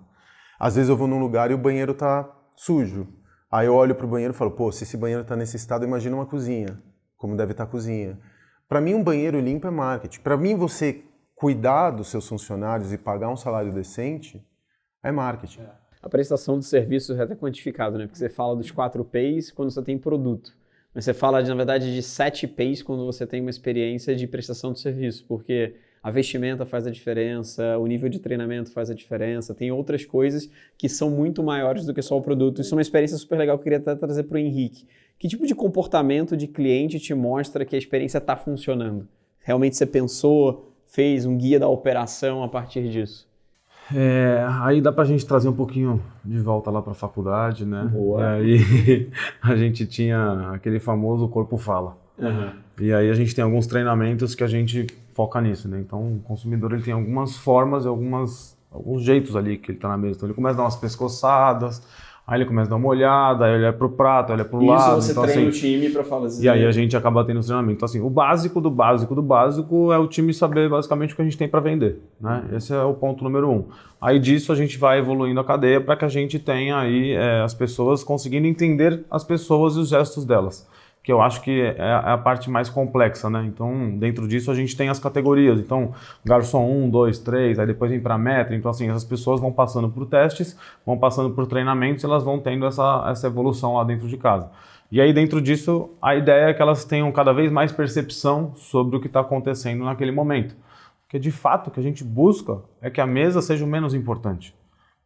Às vezes eu vou num lugar e o banheiro está sujo. Aí eu olho pro banheiro e falo, pô, se esse banheiro está nesse estado, imagina uma cozinha. Como deve estar a cozinha. Para mim, um banheiro limpo é marketing. Para mim, você cuidar dos seus funcionários e pagar um salário decente é marketing. A prestação de serviços é até quantificado, né? Porque você fala dos 4 P's quando você tem produto. Mas você fala, na verdade, de 7 P's quando você tem uma experiência de prestação de serviço. Porque a vestimenta faz a diferença, o nível de treinamento faz a diferença, tem outras coisas que são muito maiores do que só o produto. Isso é uma experiência super legal que eu queria até trazer para o Henrique. Que tipo de comportamento de cliente te mostra que a experiência está funcionando? Realmente você pensou, fez um guia da operação a partir disso? Aí dá pra gente trazer um pouquinho de volta lá pra faculdade, né? Boa. E aí a gente tinha aquele famoso corpo fala. Uhum. E aí a gente tem alguns treinamentos que a gente foca nisso, né? Então o consumidor ele tem algumas formas e alguns jeitos ali que ele tá na mesa. Então ele começa a dar umas pescoçadas, Aí ele começa a dar uma olhada, aí olha pro prato, olha pro lado. Isso você então, treina assim, o time para falar assim. E aí a gente acaba tendo os treinamentos. Então, assim, o básico do básico do básico é o time saber basicamente o que a gente tem para vender, né? Esse é o ponto número 1. Aí disso a gente vai evoluindo a cadeia para que a gente tenha aí as pessoas conseguindo entender as pessoas e os gestos delas, que eu acho que é a parte mais complexa, né? Então, dentro disso a gente tem as categorias. Então, garçom 1, 2, 3, aí depois vem para metra. Então, assim, essas pessoas vão passando por testes, vão passando por treinamentos e elas vão tendo essa evolução lá dentro de casa. E aí, dentro disso, a ideia é que elas tenham cada vez mais percepção sobre o que está acontecendo naquele momento. Porque, de fato, o que a gente busca é que a mesa seja o menos importante.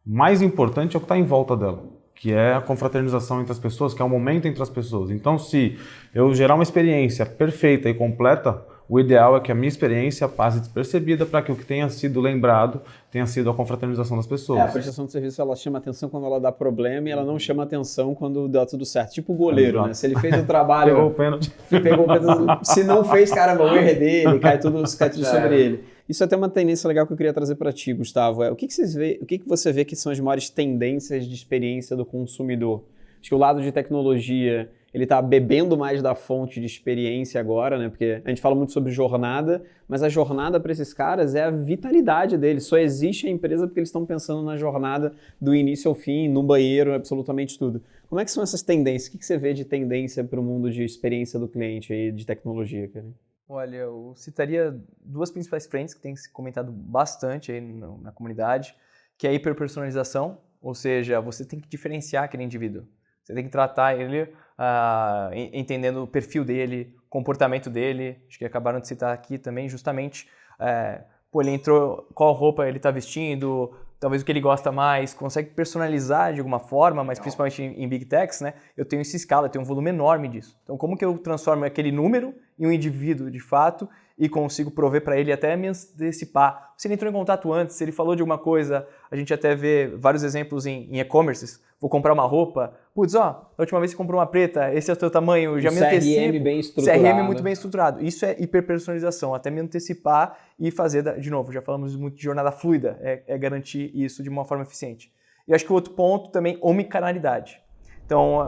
O mais importante é o que está em volta dela, que é a confraternização entre as pessoas, que é o momento entre as pessoas. Então, se eu gerar uma experiência perfeita e completa, o ideal é que a minha experiência passe despercebida para que o que tenha sido lembrado tenha sido a confraternização das pessoas. A prestação de serviço ela chama atenção quando ela dá problema e ela não chama atenção quando dá tudo certo. Tipo o goleiro, né? Se ele fez o trabalho... Pegou o pênalti. Se não fez, caramba, o erro é dele, cai tudo sobre ele. Isso é até uma tendência legal que eu queria trazer para ti, Gustavo. O que você vê que são as maiores tendências de experiência do consumidor? Acho que o lado de tecnologia, ele está bebendo mais da fonte de experiência agora, né? Porque a gente fala muito sobre jornada, mas a jornada para esses caras é a vitalidade deles. Só existe a empresa porque eles estão pensando na jornada do início ao fim, no banheiro, absolutamente tudo. Como é que são essas tendências? O que você vê de tendência para o mundo de experiência do cliente aí, de tecnologia, cara? Olha, eu citaria duas principais frentes que tem se comentado bastante aí na comunidade, que é a hiperpersonalização, ou seja, você tem que diferenciar aquele indivíduo. Você tem que tratar ele entendendo o perfil dele, comportamento dele. Acho que acabaram de citar aqui também, justamente, ele entrou, qual roupa ele está vestindo, talvez o que ele gosta mais, consegue personalizar de alguma forma, mas principalmente em Big Techs, né? Eu tenho essa escala, eu tenho um volume enorme disso. Então, como que eu transformo aquele número em um indivíduo de fato e consigo prover para ele até me antecipar? Se ele entrou em contato antes, se ele falou de alguma coisa, a gente até vê vários exemplos em e-commerces. Vou comprar uma roupa, da última vez você comprou uma preta, esse é o teu tamanho, já me antecipo. CRM bem estruturado. CRM muito bem estruturado. Isso é hiperpersonalização, até me antecipar e fazer, de novo, já falamos muito de jornada fluida, é garantir isso de uma forma eficiente. E acho que o outro ponto também, omnicanalidade. Então,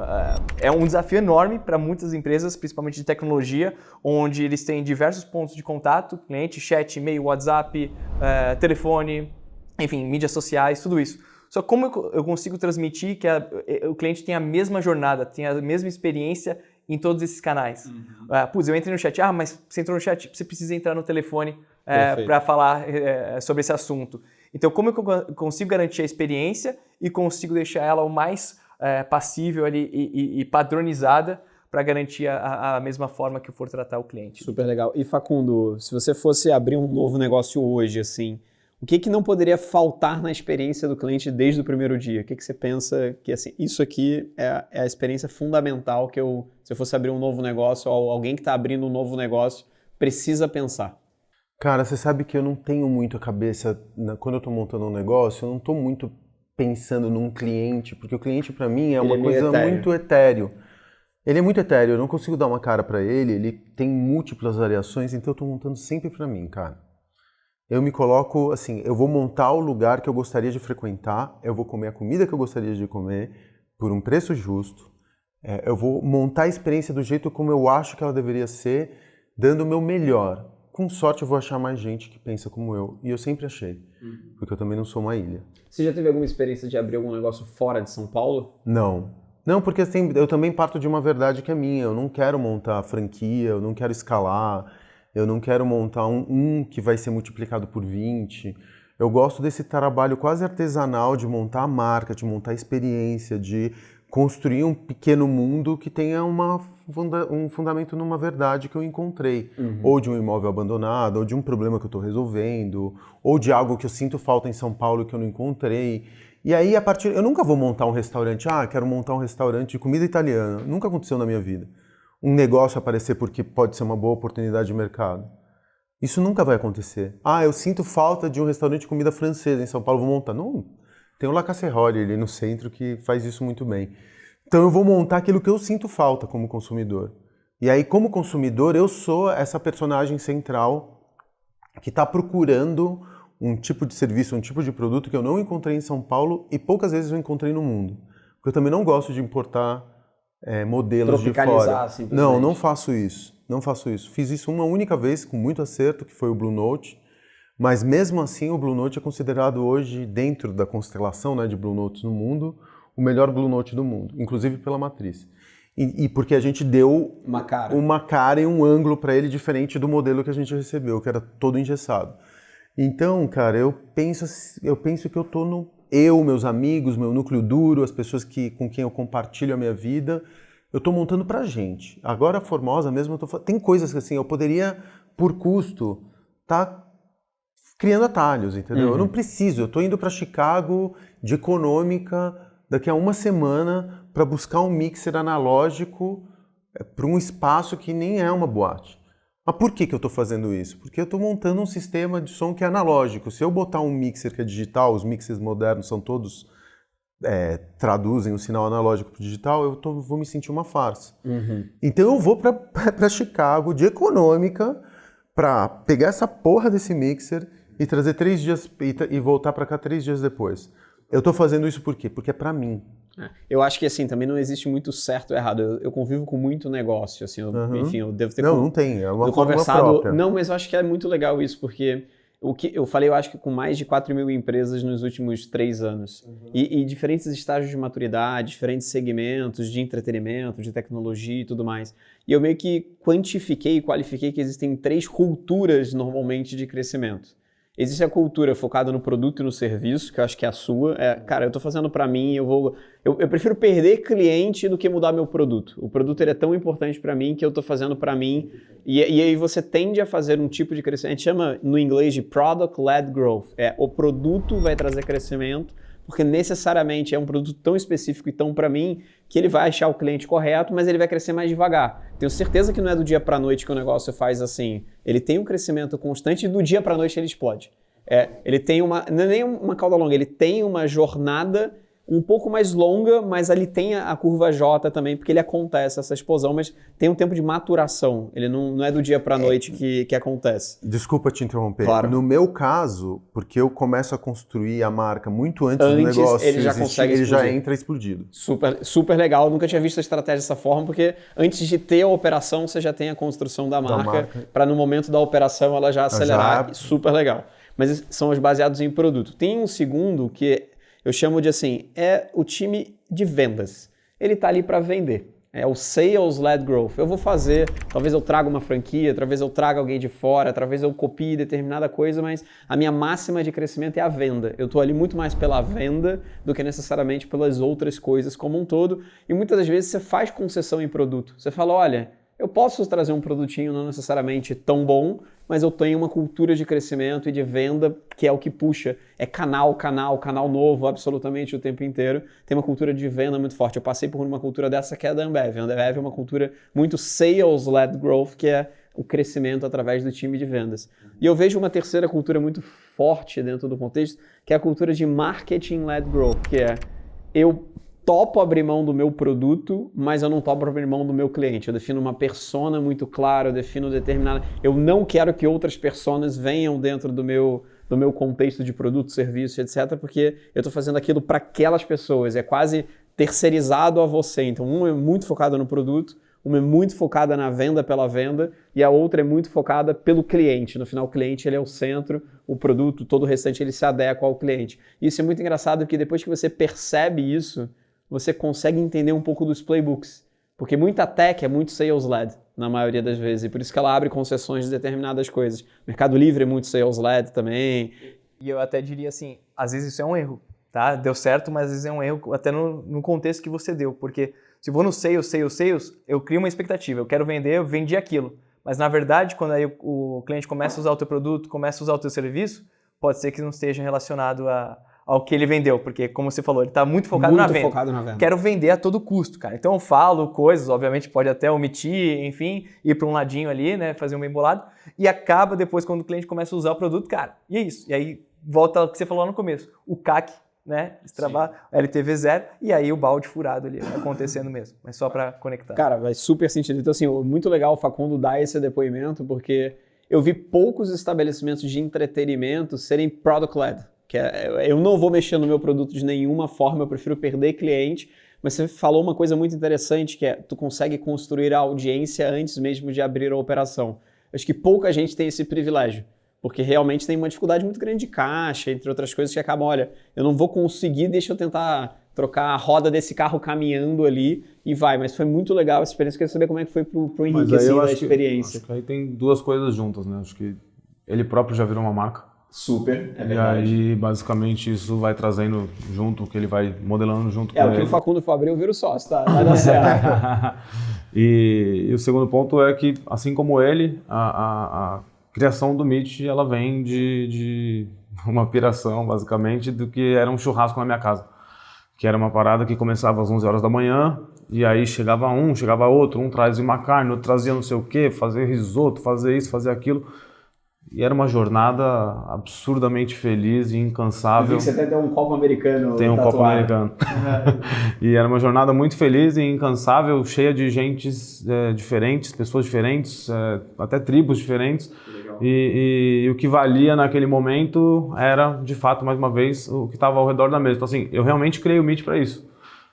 é um desafio enorme para muitas empresas, principalmente de tecnologia, onde eles têm diversos pontos de contato, cliente, chat, e-mail, WhatsApp, telefone, enfim, mídias sociais, tudo isso. Só como eu consigo transmitir que o cliente tem a mesma jornada, tem a mesma experiência em todos esses canais. Eu entrei no chat, mas você entrou no chat, você precisa entrar no telefone para falar sobre esse assunto. Então, como eu consigo garantir a experiência e consigo deixar ela o mais passível ali e padronizada para garantir a mesma forma que eu for tratar o cliente. Super legal. E Facundo, se você fosse abrir um novo negócio hoje, assim, o que não poderia faltar na experiência do cliente desde o primeiro dia? O que você pensa que assim, isso aqui é a experiência fundamental que se eu fosse abrir um novo negócio ou alguém que está abrindo um novo negócio precisa pensar? Cara, você sabe que eu não tenho muito a cabeça, quando eu estou montando um negócio, eu não estou muito pensando num cliente, porque o cliente para mim é uma coisa muito etéreo. Ele é muito etéreo, eu não consigo dar uma cara para ele tem múltiplas variações, então eu estou montando sempre para mim, cara. Eu me coloco assim, eu vou montar o lugar que eu gostaria de frequentar, eu vou comer a comida que eu gostaria de comer por um preço justo, eu vou montar a experiência do jeito como eu acho que ela deveria ser, dando o meu melhor. Com sorte eu vou achar mais gente que pensa como eu, e eu sempre achei, porque eu também não sou uma ilha. Você já teve alguma experiência de abrir algum negócio fora de São Paulo? Não, porque eu também parto de uma verdade que é minha, eu não quero montar franquia, eu não quero escalar, eu não quero montar um que vai ser multiplicado por 20. Eu gosto desse trabalho quase artesanal de montar a marca, de montar a experiência, de construir um pequeno mundo que tenha um fundamento numa verdade que eu encontrei. Ou de um imóvel abandonado, ou de um problema que eu estou resolvendo, ou de algo que eu sinto falta em São Paulo que eu não encontrei. E aí, eu nunca vou montar um restaurante, quero montar um restaurante de comida italiana. Nunca aconteceu na minha vida. Um negócio aparecer porque pode ser uma boa oportunidade de mercado. Isso nunca vai acontecer. Eu sinto falta de um restaurante de comida francesa em São Paulo, vou montar. Não, tem o La Casserole ali no centro que faz isso muito bem. Então eu vou montar aquilo que eu sinto falta como consumidor. E aí, como consumidor, eu sou essa personagem central que está procurando um tipo de serviço, um tipo de produto que eu não encontrei em São Paulo e poucas vezes eu encontrei no mundo. Porque eu também não gosto de importar modelos de Tropicalizar, fora. simplesmente. Não faço isso. Não faço isso. Fiz isso uma única vez com muito acerto, que foi o Blue Note. Mas mesmo assim, o Blue Note é considerado hoje, dentro da constelação, né, de Blue Notes no mundo, o melhor Blue Note do mundo, inclusive pela matriz. E porque a gente deu Uma cara e um ângulo para ele diferente do modelo que a gente recebeu, que era todo engessado. Então, cara, eu penso que eu tô meus amigos, meu núcleo duro, as pessoas com quem eu compartilho a minha vida, eu tô montando pra gente. Agora a Formosa mesmo, tem coisas que assim, eu poderia, por custo, criando atalhos, entendeu? Eu não preciso, eu tô indo para Chicago de econômica daqui a uma semana para buscar um mixer analógico para um espaço que nem é uma boate. Mas por que eu tô fazendo isso? Porque eu tô montando um sistema de som que é analógico. Se eu botar um mixer que é digital, os mixers modernos são todos traduzem o sinal analógico para digital, vou me sentir uma farsa. Então eu vou para Chicago de econômica para pegar essa porra desse mixer e trazer 3 dias e voltar para cá 3 dias depois. Eu tô fazendo isso por quê? Porque é para mim. Eu acho que assim, também não existe muito certo ou errado. Eu convivo com muito negócio, assim, enfim, eu devo ter... Não tem, é uma forma conversado... própria. Não, mas eu acho que é muito legal isso, porque o que eu falei, eu acho que com mais de 4.000 empresas nos últimos 3 anos. E diferentes estágios de maturidade, diferentes segmentos de entretenimento, de tecnologia e tudo mais. E eu meio que quantifiquei e qualifiquei que existem 3 culturas normalmente de crescimento. Existe a cultura focada no produto e no serviço, que eu acho que é a sua. Cara, eu tô fazendo para mim, eu prefiro perder cliente do que mudar meu produto. O produto ele é tão importante para mim que eu tô fazendo para mim. E aí você tende a fazer um tipo de crescimento. A gente chama no inglês de Product-Led Growth. O produto vai trazer crescimento, porque necessariamente é um produto tão específico e tão para mim que ele vai achar o cliente correto, mas ele vai crescer mais devagar. Tenho certeza que não é do dia para a noite que o negócio faz assim. Ele tem um crescimento constante e do dia para a noite ele explode. Ele tem não é nem uma cauda longa, ele tem uma jornada um pouco mais longa, mas ali tem a curva J também, porque ele acontece, essa explosão, mas tem um tempo de maturação. Ele não é do dia para a noite que acontece. Desculpa te interromper. Claro. No meu caso, porque eu começo a construir a marca muito antes do negócio ele já existir, consegue ele já explodir. entra explodido. Super, super legal. Eu nunca tinha visto a estratégia dessa forma, porque antes de ter a operação, você já tem a construção da marca, para no momento da operação ela já acelerar. Super legal. Mas são os baseados em produto. Tem um segundo que eu chamo de assim, é o time de vendas. Ele está ali para vender. É o Sales-Led Growth. Eu vou fazer, talvez eu traga uma franquia, talvez eu traga alguém de fora, talvez eu copie determinada coisa, mas a minha máxima de crescimento é a venda. Eu estou ali muito mais pela venda do que necessariamente pelas outras coisas como um todo. E muitas das vezes você faz concessão em produto. Você fala, olha, eu posso trazer um produtinho não necessariamente tão bom, mas eu tenho uma cultura de crescimento e de venda que é o que puxa. É canal novo absolutamente o tempo inteiro. Tem uma cultura de venda muito forte. Eu passei por uma cultura dessa que é a da Ambev. A Ambev é uma cultura muito sales-led growth, que é o crescimento através do time de vendas. E eu vejo uma terceira cultura muito forte dentro do contexto, que é a cultura de marketing-led growth, que é eu topo abrir mão do meu produto, mas eu não topo abrir mão do meu cliente. Eu defino uma persona muito clara, eu defino determinada... Eu não quero que outras personas venham dentro do meu contexto de produto, serviço, etc., porque eu estou fazendo aquilo para aquelas pessoas. É quase terceirizado a você. Então, um é muito focado no produto, uma é muito focada na venda pela venda e a outra é muito focada pelo cliente. No final, o cliente ele é o centro, o produto, todo o restante ele se adequa ao cliente. Isso é muito engraçado porque depois que você percebe isso, você consegue entender um pouco dos playbooks. Porque muita tech é muito sales-led, na maioria das vezes. E por isso que ela abre concessões de determinadas coisas. Mercado Livre é muito sales-led também. E eu até diria assim, às vezes isso é um erro, tá? Deu certo, mas às vezes é um erro até no contexto que você deu. Porque se eu vou no sales, eu crio uma expectativa. Eu quero vender, eu vendi aquilo. Mas na verdade, quando aí o cliente começa a usar o teu produto, começa a usar o teu serviço, pode ser que não esteja relacionado ao que ele vendeu, porque, como você falou, ele está muito focado na venda. Focado na venda. Quero vender a todo custo, cara. Então eu falo coisas, obviamente pode até omitir, enfim, ir para um ladinho ali, né, fazer um embolado, e acaba depois, quando o cliente começa a usar o produto, cara, e é isso. E aí volta ao que você falou lá no começo, o CAC, né, LTV 0, e aí o balde furado ali acontecendo mesmo, mas só para conectar. Cara, faz super sentido. Então, assim, muito legal o Facundo dar esse depoimento, porque eu vi poucos estabelecimentos de entretenimento serem product-led. Eu não vou mexer no meu produto de nenhuma forma, eu prefiro perder cliente, Mas você falou uma coisa muito interessante, que é tu consegue construir a audiência antes mesmo de abrir a operação. Acho que pouca gente tem esse privilégio, porque realmente tem uma dificuldade muito grande de caixa, entre outras coisas que acabam, olha, eu não vou conseguir, deixa eu tentar trocar a roda desse carro caminhando ali e vai. Mas foi muito legal essa experiência, eu queria saber como é que foi pro Henrique, assim, a experiência. Acho que aí tem duas coisas juntas, né? Acho que ele próprio já virou uma marca. Super, é e verdade. aí, basicamente, isso vai trazendo junto, que ele vai modelando junto com ele. É, o que o Facundo for abrir, eu viro sócio, tá? Vai dar certo. E o segundo ponto é que, assim como ele, a criação do Meet, ela vem de uma piração, basicamente, do que era um churrasco na minha casa. Que era uma parada que começava às 11 horas da manhã, e aí chegava um, chegava outro, um trazia uma carne, outro trazia não sei o quê, fazer risoto, fazer isso, fazer aquilo. E era uma jornada absurdamente feliz e incansável. Eu vi que você até tem um copo americano. Tem um copo americano. E era uma jornada muito feliz e incansável, cheia de gentes diferentes, pessoas diferentes, até tribos diferentes. E o que valia naquele momento era, de fato, mais uma vez, o que estava ao redor da mesa. Então, assim, eu realmente criei o Meet para isso.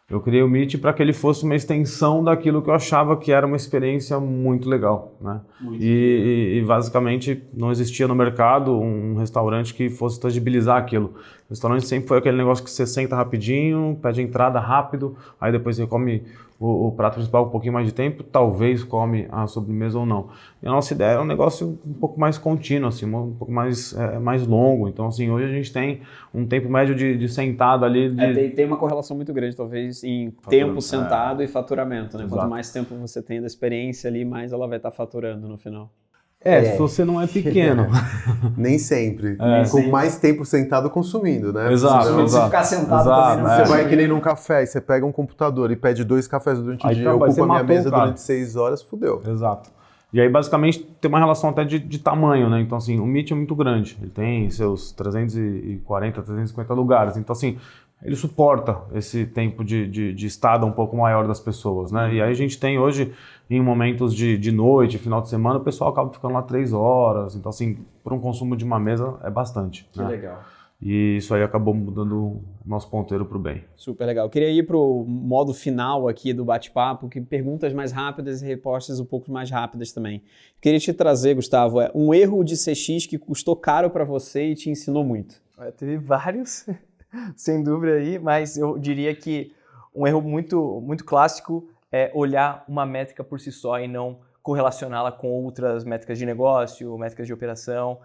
Eu criei o Meet para que ele fosse uma extensão daquilo que eu achava que era uma experiência muito legal, né? E basicamente não existia no mercado um restaurante que fosse tangibilizar aquilo. O restaurante sempre foi aquele negócio que você senta rapidinho, pede entrada rápido, aí depois você come o prato principal um pouquinho mais de tempo, talvez come a sobremesa ou não. E a nossa ideia é um negócio um pouco mais contínuo, assim, um pouco mais longo. Então, assim, hoje a gente tem um tempo médio de sentado ali. Tem uma correlação muito grande, talvez, em tempo sentado e faturamento, né? Exato. Quanto mais tempo você tem da experiência ali, mais ela vai estar faturando no final. Se você não é pequeno. Nem sempre. Com mais tempo sentado consumindo, né? Exato. Se ficar sentado também não Você vai que nem num café, e você pega um computador e pede 2 cafés durante o dia, ocupa a minha mesa durante 6 horas, fudeu. Exato. E aí, basicamente, tem uma relação até de tamanho, né? Então, assim, o Meet é muito grande. Ele tem seus 340, 350 lugares. Então, assim, ele suporta esse tempo de estada um pouco maior das pessoas, né? E aí a gente tem hoje, em momentos de noite, final de semana, o pessoal acaba ficando lá 3 horas. Então, assim, para um consumo de uma mesa é bastante. Que legal. E isso aí acabou mudando o nosso ponteiro para o bem. Super legal. Eu queria ir para o modo final aqui do bate-papo, que perguntas mais rápidas e respostas um pouco mais rápidas também. Eu queria te trazer, Gustavo, um erro de CX que custou caro para você e te ensinou muito. Teve vários, sem dúvida aí, mas eu diria que um erro muito, muito clássico é olhar uma métrica por si só e não correlacioná-la com outras métricas de negócio, métricas de operação.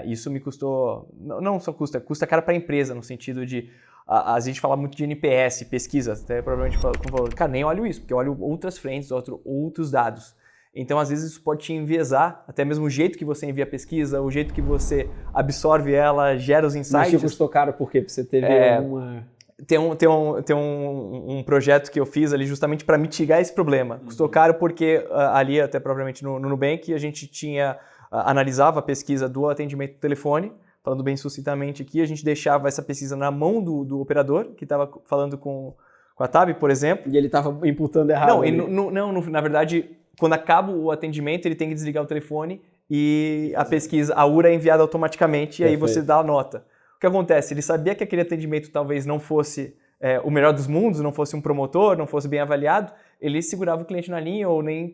Isso me custou, não só custa caro para a empresa, no sentido de, a gente fala muito de NPS, pesquisa, até provavelmente falou, cara, nem olho isso, porque eu olho outras frentes, outros dados. Então, às vezes, isso pode te enviesar, até mesmo o jeito que você envia a pesquisa, o jeito que você absorve ela, gera os insights. Mas te custou caro por quê? Porque você teve uma... Tem um projeto que eu fiz ali justamente para mitigar esse problema. Custou caro porque ali, até provavelmente no Nubank, a gente analisava a pesquisa do atendimento do telefone, falando bem sucintamente aqui, a gente deixava essa pesquisa na mão do operador, que estava falando com a TAB, por exemplo. E ele estava imputando errado. Não, na verdade, quando acaba o atendimento, ele tem que desligar o telefone e a pesquisa, a URA é enviada automaticamente e aí você dá a nota. O que acontece? Ele sabia que aquele atendimento talvez não fosse o melhor dos mundos, não fosse um promotor, não fosse bem avaliado, ele segurava o cliente na linha ou nem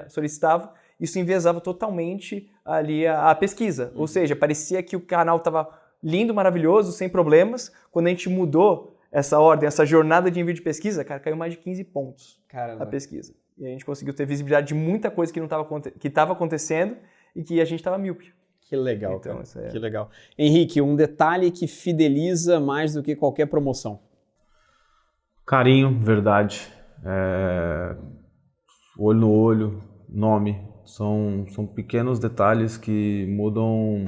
solicitava. Isso enviesava totalmente ali a pesquisa. Ou seja, parecia que o canal estava lindo, maravilhoso, sem problemas. Quando a gente mudou essa ordem, essa jornada de envio de pesquisa, cara, caiu mais de 15 pontos a pesquisa. E a gente conseguiu ter visibilidade de muita coisa que estava acontecendo e que a gente estava míope. Que legal, então, cara. Que legal. Henrique, um detalhe que fideliza mais do que qualquer promoção. Carinho, verdade. Olho no olho, nome. São pequenos detalhes que mudam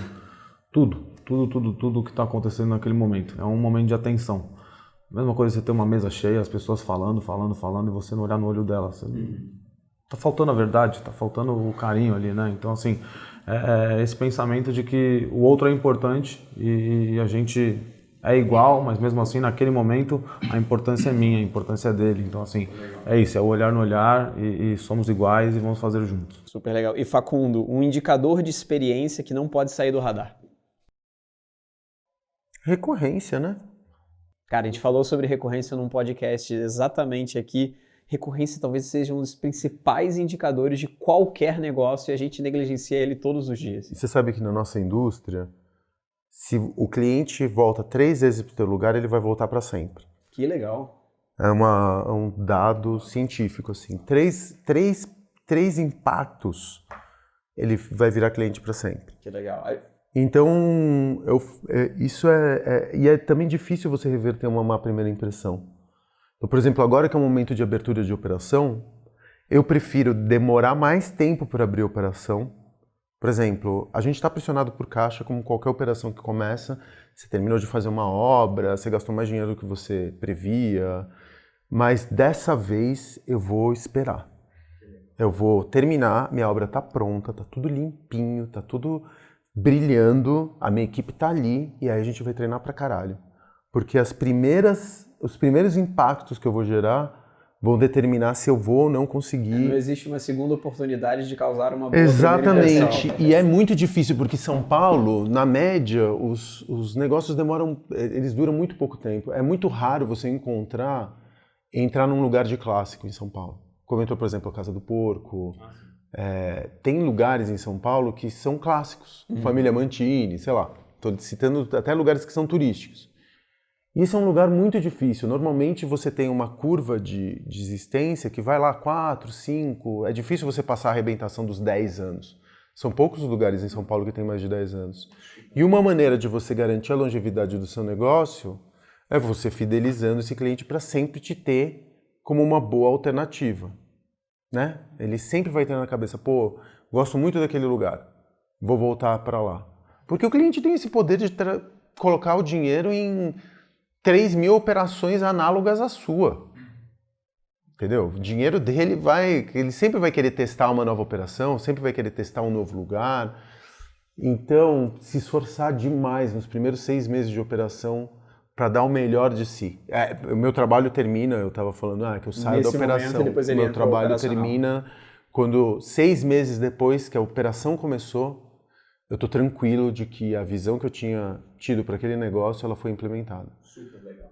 tudo que está acontecendo naquele momento. É um momento de atenção. Mesma coisa você ter uma mesa cheia, as pessoas falando e você não olhar no olho delas. Tá faltando a verdade, tá faltando o carinho ali, né? Então, assim, esse pensamento de que o outro é importante e a gente é igual, mas mesmo assim, naquele momento, a importância é minha, a importância é dele. Então, assim, é isso, é o olhar no olhar e somos iguais e vamos fazer juntos. Super legal. E Facundo, um indicador de experiência que não pode sair do radar? Recorrência, né? Cara, a gente falou sobre recorrência num podcast exatamente aqui. Recorrência talvez seja um dos principais indicadores de qualquer negócio e a gente negligencia ele todos os dias. E você sabe que na nossa indústria, se o cliente volta 3 vezes para o teu lugar, ele vai voltar para sempre. Que legal. É um dado científico, assim. Três impactos, ele vai virar cliente para sempre. Que legal. Então, e é também difícil você reverter uma má primeira impressão. Então, por exemplo, agora que é o momento de abertura de operação, eu prefiro demorar mais tempo para abrir a operação. Por exemplo, a gente está pressionado por caixa, como qualquer operação que começa. Você terminou de fazer uma obra, você gastou mais dinheiro do que você previa, mas dessa vez eu vou esperar. Eu vou terminar, minha obra está pronta, está tudo limpinho, está tudo brilhando, a minha equipe está ali e aí a gente vai treinar pra caralho. Porque os primeiros impactos que eu vou gerar vão determinar se eu vou ou não conseguir. Não existe uma segunda oportunidade de causar uma boa Exatamente. E é muito difícil, porque São Paulo, na média, os negócios eles duram muito pouco tempo. É muito raro você entrar num lugar de clássico em São Paulo. Como entrou, por exemplo, a Casa do Porco. Tem lugares em São Paulo que são clássicos. Família Mantini, sei lá. Estou citando até lugares que são turísticos. E esse é um lugar muito difícil. Normalmente você tem uma curva de existência que vai lá 4, 5... É difícil você passar a arrebentação dos 10 anos. São poucos os lugares em São Paulo que tem mais de 10 anos. E uma maneira de você garantir a longevidade do seu negócio é você fidelizando esse cliente para sempre te ter como uma boa alternativa. Né? Ele sempre vai ter na cabeça, pô, gosto muito daquele lugar, vou voltar para lá. Porque o cliente tem esse poder de colocar o dinheiro em 3.000 operações análogas à sua. Entendeu? O dinheiro dele ele sempre vai querer testar uma nova operação, sempre vai querer testar um novo lugar. Então, se esforçar demais nos primeiros 6 meses de operação para dar o melhor de si. O meu trabalho termina, eu estava falando, que eu saio da operação. Depois o meu trabalho termina quando 6 meses depois que a operação começou, eu estou tranquilo de que a visão que eu tinha tido para aquele negócio, ela foi implementada. Super legal.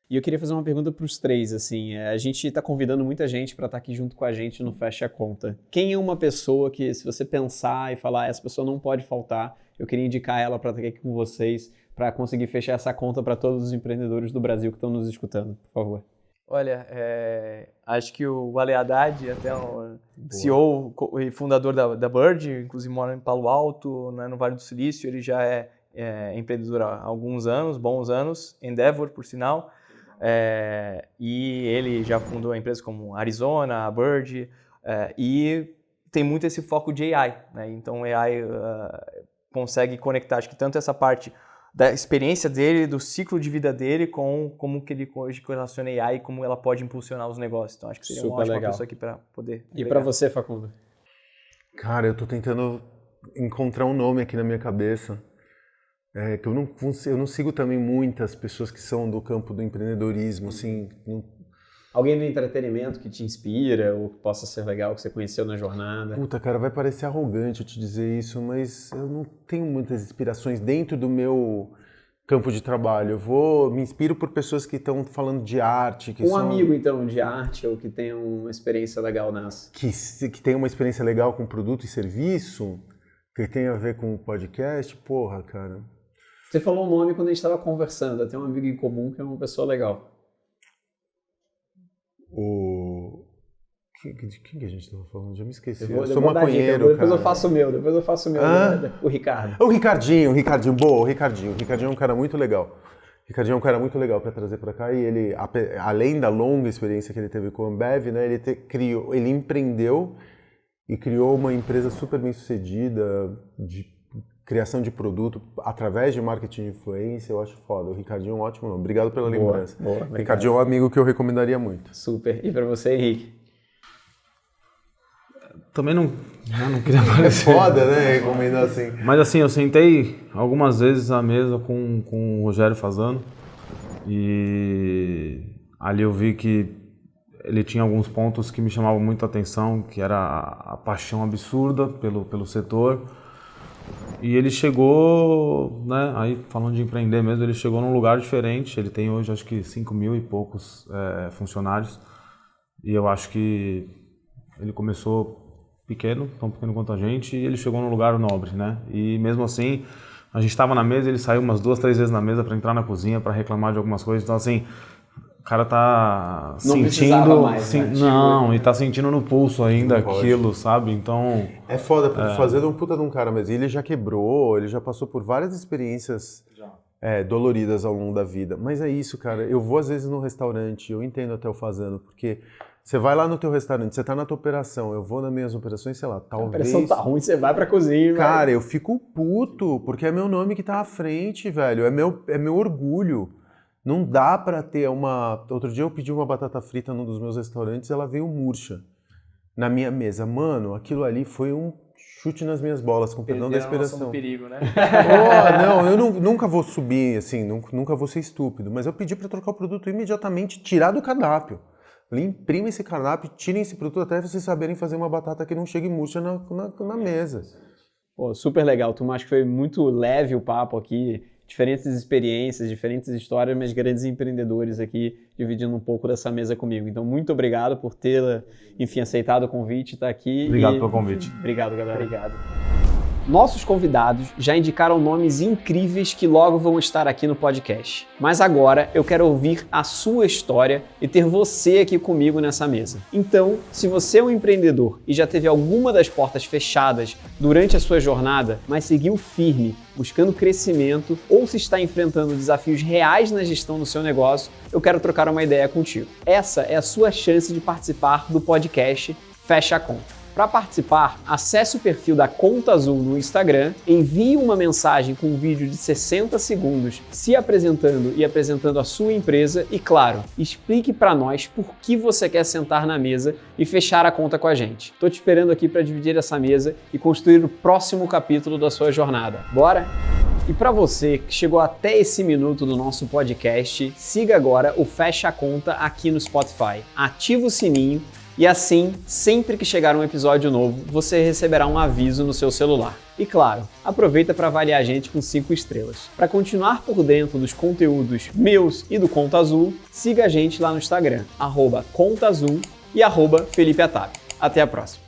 E eu queria fazer uma pergunta para os três, assim, a gente está convidando muita gente para estar aqui junto com a gente no Fecha a Conta. Quem é uma pessoa que, se você pensar e falar, essa pessoa não pode faltar, eu queria indicar ela para estar aqui com vocês, para conseguir fechar essa conta para todos os empreendedores do Brasil que estão nos escutando, por favor. Olha, acho que o Ale Haddad, até o CEO e fundador da Bird, inclusive mora em Palo Alto, né, no Vale do Silício, ele já é empreendedor há alguns anos, bons anos, Endeavor, por sinal, e ele já fundou empresas como Arizona, a Bird, e tem muito esse foco de AI, né? Então, AI consegue conectar, acho que tanto essa parte da experiência dele, do ciclo de vida dele, com como que ele hoje correlaciona AI e como ela pode impulsionar os negócios. Então, acho que seria uma ótima pessoa aqui para poder... E para você, Facundo? Cara, eu tô tentando encontrar um nome aqui na minha cabeça. Que eu não sigo também muitas pessoas que são do campo do empreendedorismo, assim... Alguém do entretenimento que te inspira, ou que possa ser legal, que você conheceu na jornada? Puta, cara, vai parecer arrogante eu te dizer isso, mas eu não tenho muitas inspirações dentro do meu campo de trabalho. Eu me inspiro por pessoas que estão falando de arte. Amigo, então, de arte, ou que tenha uma experiência legal nessa. Que tem uma experiência legal com produto e serviço, que tem a ver com o podcast, porra, cara. Você falou um nome quando a gente estava conversando, até um amigo em comum que é uma pessoa legal. Quem que a gente estava falando? Já me esqueci. Eu sou maconheiro, depois eu faço o meu. O Ricardo. O Ricardinho, boa, o Ricardinho. O Ricardinho é um cara muito legal. O Ricardinho é um cara muito legal para trazer para cá e ele, além da longa experiência que ele teve com a Ambev, né, ele empreendeu e criou uma empresa super bem sucedida de criação de produto através de marketing de influência. Eu acho foda. O Ricardinho é um ótimo nome. Obrigado pela lembrança. Boa, Ricardinho é um amigo que eu recomendaria muito. Super. E para você, Henrique? Também não queria aparecer. É foda, né? Recomendar assim. Mas assim, eu sentei algumas vezes à mesa com o Rogério Fasano e ali eu vi que ele tinha alguns pontos que me chamavam muito a atenção, que era a paixão absurda pelo setor, E ele chegou, né, aí falando de empreender mesmo, ele chegou num lugar diferente. Ele tem hoje acho que 5 mil e poucos funcionários. E eu acho que ele começou pequeno, tão pequeno quanto a gente, e ele chegou num lugar nobre, né? E mesmo assim, a gente estava na mesa, ele saiu umas 2, 3 vezes na mesa para entrar na cozinha, para reclamar de algumas coisas. Então assim, o cara tá sentindo... mais, né? Não, e tá sentindo no pulso ainda aquilo, sabe? Então... É foda, porque fazer um puta de um cara, mas ele já quebrou, ele já passou por várias experiências doloridas ao longo da vida. Mas é isso, cara. Eu vou às vezes no restaurante, eu entendo até o Fazano, porque você vai lá no teu restaurante, você tá na tua operação, eu vou nas minhas operações, sei lá, talvez... A operação tá ruim, você vai pra cozinha. Cara, eu fico puto, porque é meu nome que tá à frente, velho. É meu orgulho. Não dá pra ter uma... Outro dia eu pedi uma batata frita num dos meus restaurantes e ela veio murcha na minha mesa. Mano, aquilo ali foi um chute nas minhas bolas, com perdão da expressão. Do perigo, né? Não, eu nunca vou subir, assim, nunca vou ser estúpido, mas eu pedi pra trocar o produto imediatamente, tirar do cardápio. Imprima esse cardápio, tirem esse produto até vocês saberem fazer uma batata que não chegue murcha na mesa. Pô, super legal, Turma. Acho que foi muito leve o papo aqui. Diferentes experiências, diferentes histórias, mas grandes empreendedores aqui dividindo um pouco dessa mesa comigo. Então, muito obrigado por ter, enfim, aceitado o convite, estar aqui. Obrigado pelo convite. Obrigado, galera. Obrigado. Nossos convidados já indicaram nomes incríveis que logo vão estar aqui no podcast. Mas agora eu quero ouvir a sua história e ter você aqui comigo nessa mesa. Então, se você é um empreendedor e já teve alguma das portas fechadas durante a sua jornada, mas seguiu firme, buscando crescimento, ou se está enfrentando desafios reais na gestão do seu negócio, eu quero trocar uma ideia contigo. Essa é a sua chance de participar do podcast Fecha a Conta. Para participar, acesse o perfil da Conta Azul no Instagram, envie uma mensagem com um vídeo de 60 segundos se apresentando e apresentando a sua empresa e, claro, explique para nós por que você quer sentar na mesa e fechar a conta com a gente. Estou te esperando aqui para dividir essa mesa e construir o próximo capítulo da sua jornada. Bora? E para você que chegou até esse minuto do nosso podcast, siga agora o Fecha a Conta aqui no Spotify. Ativa o sininho e assim, sempre que chegar um episódio novo, você receberá um aviso no seu celular. E claro, aproveita para avaliar a gente com 5 estrelas. Para continuar por dentro dos conteúdos meus e do Conta Azul, siga a gente lá no Instagram, @ContaAzul e @FelipeAtap. Até a próxima!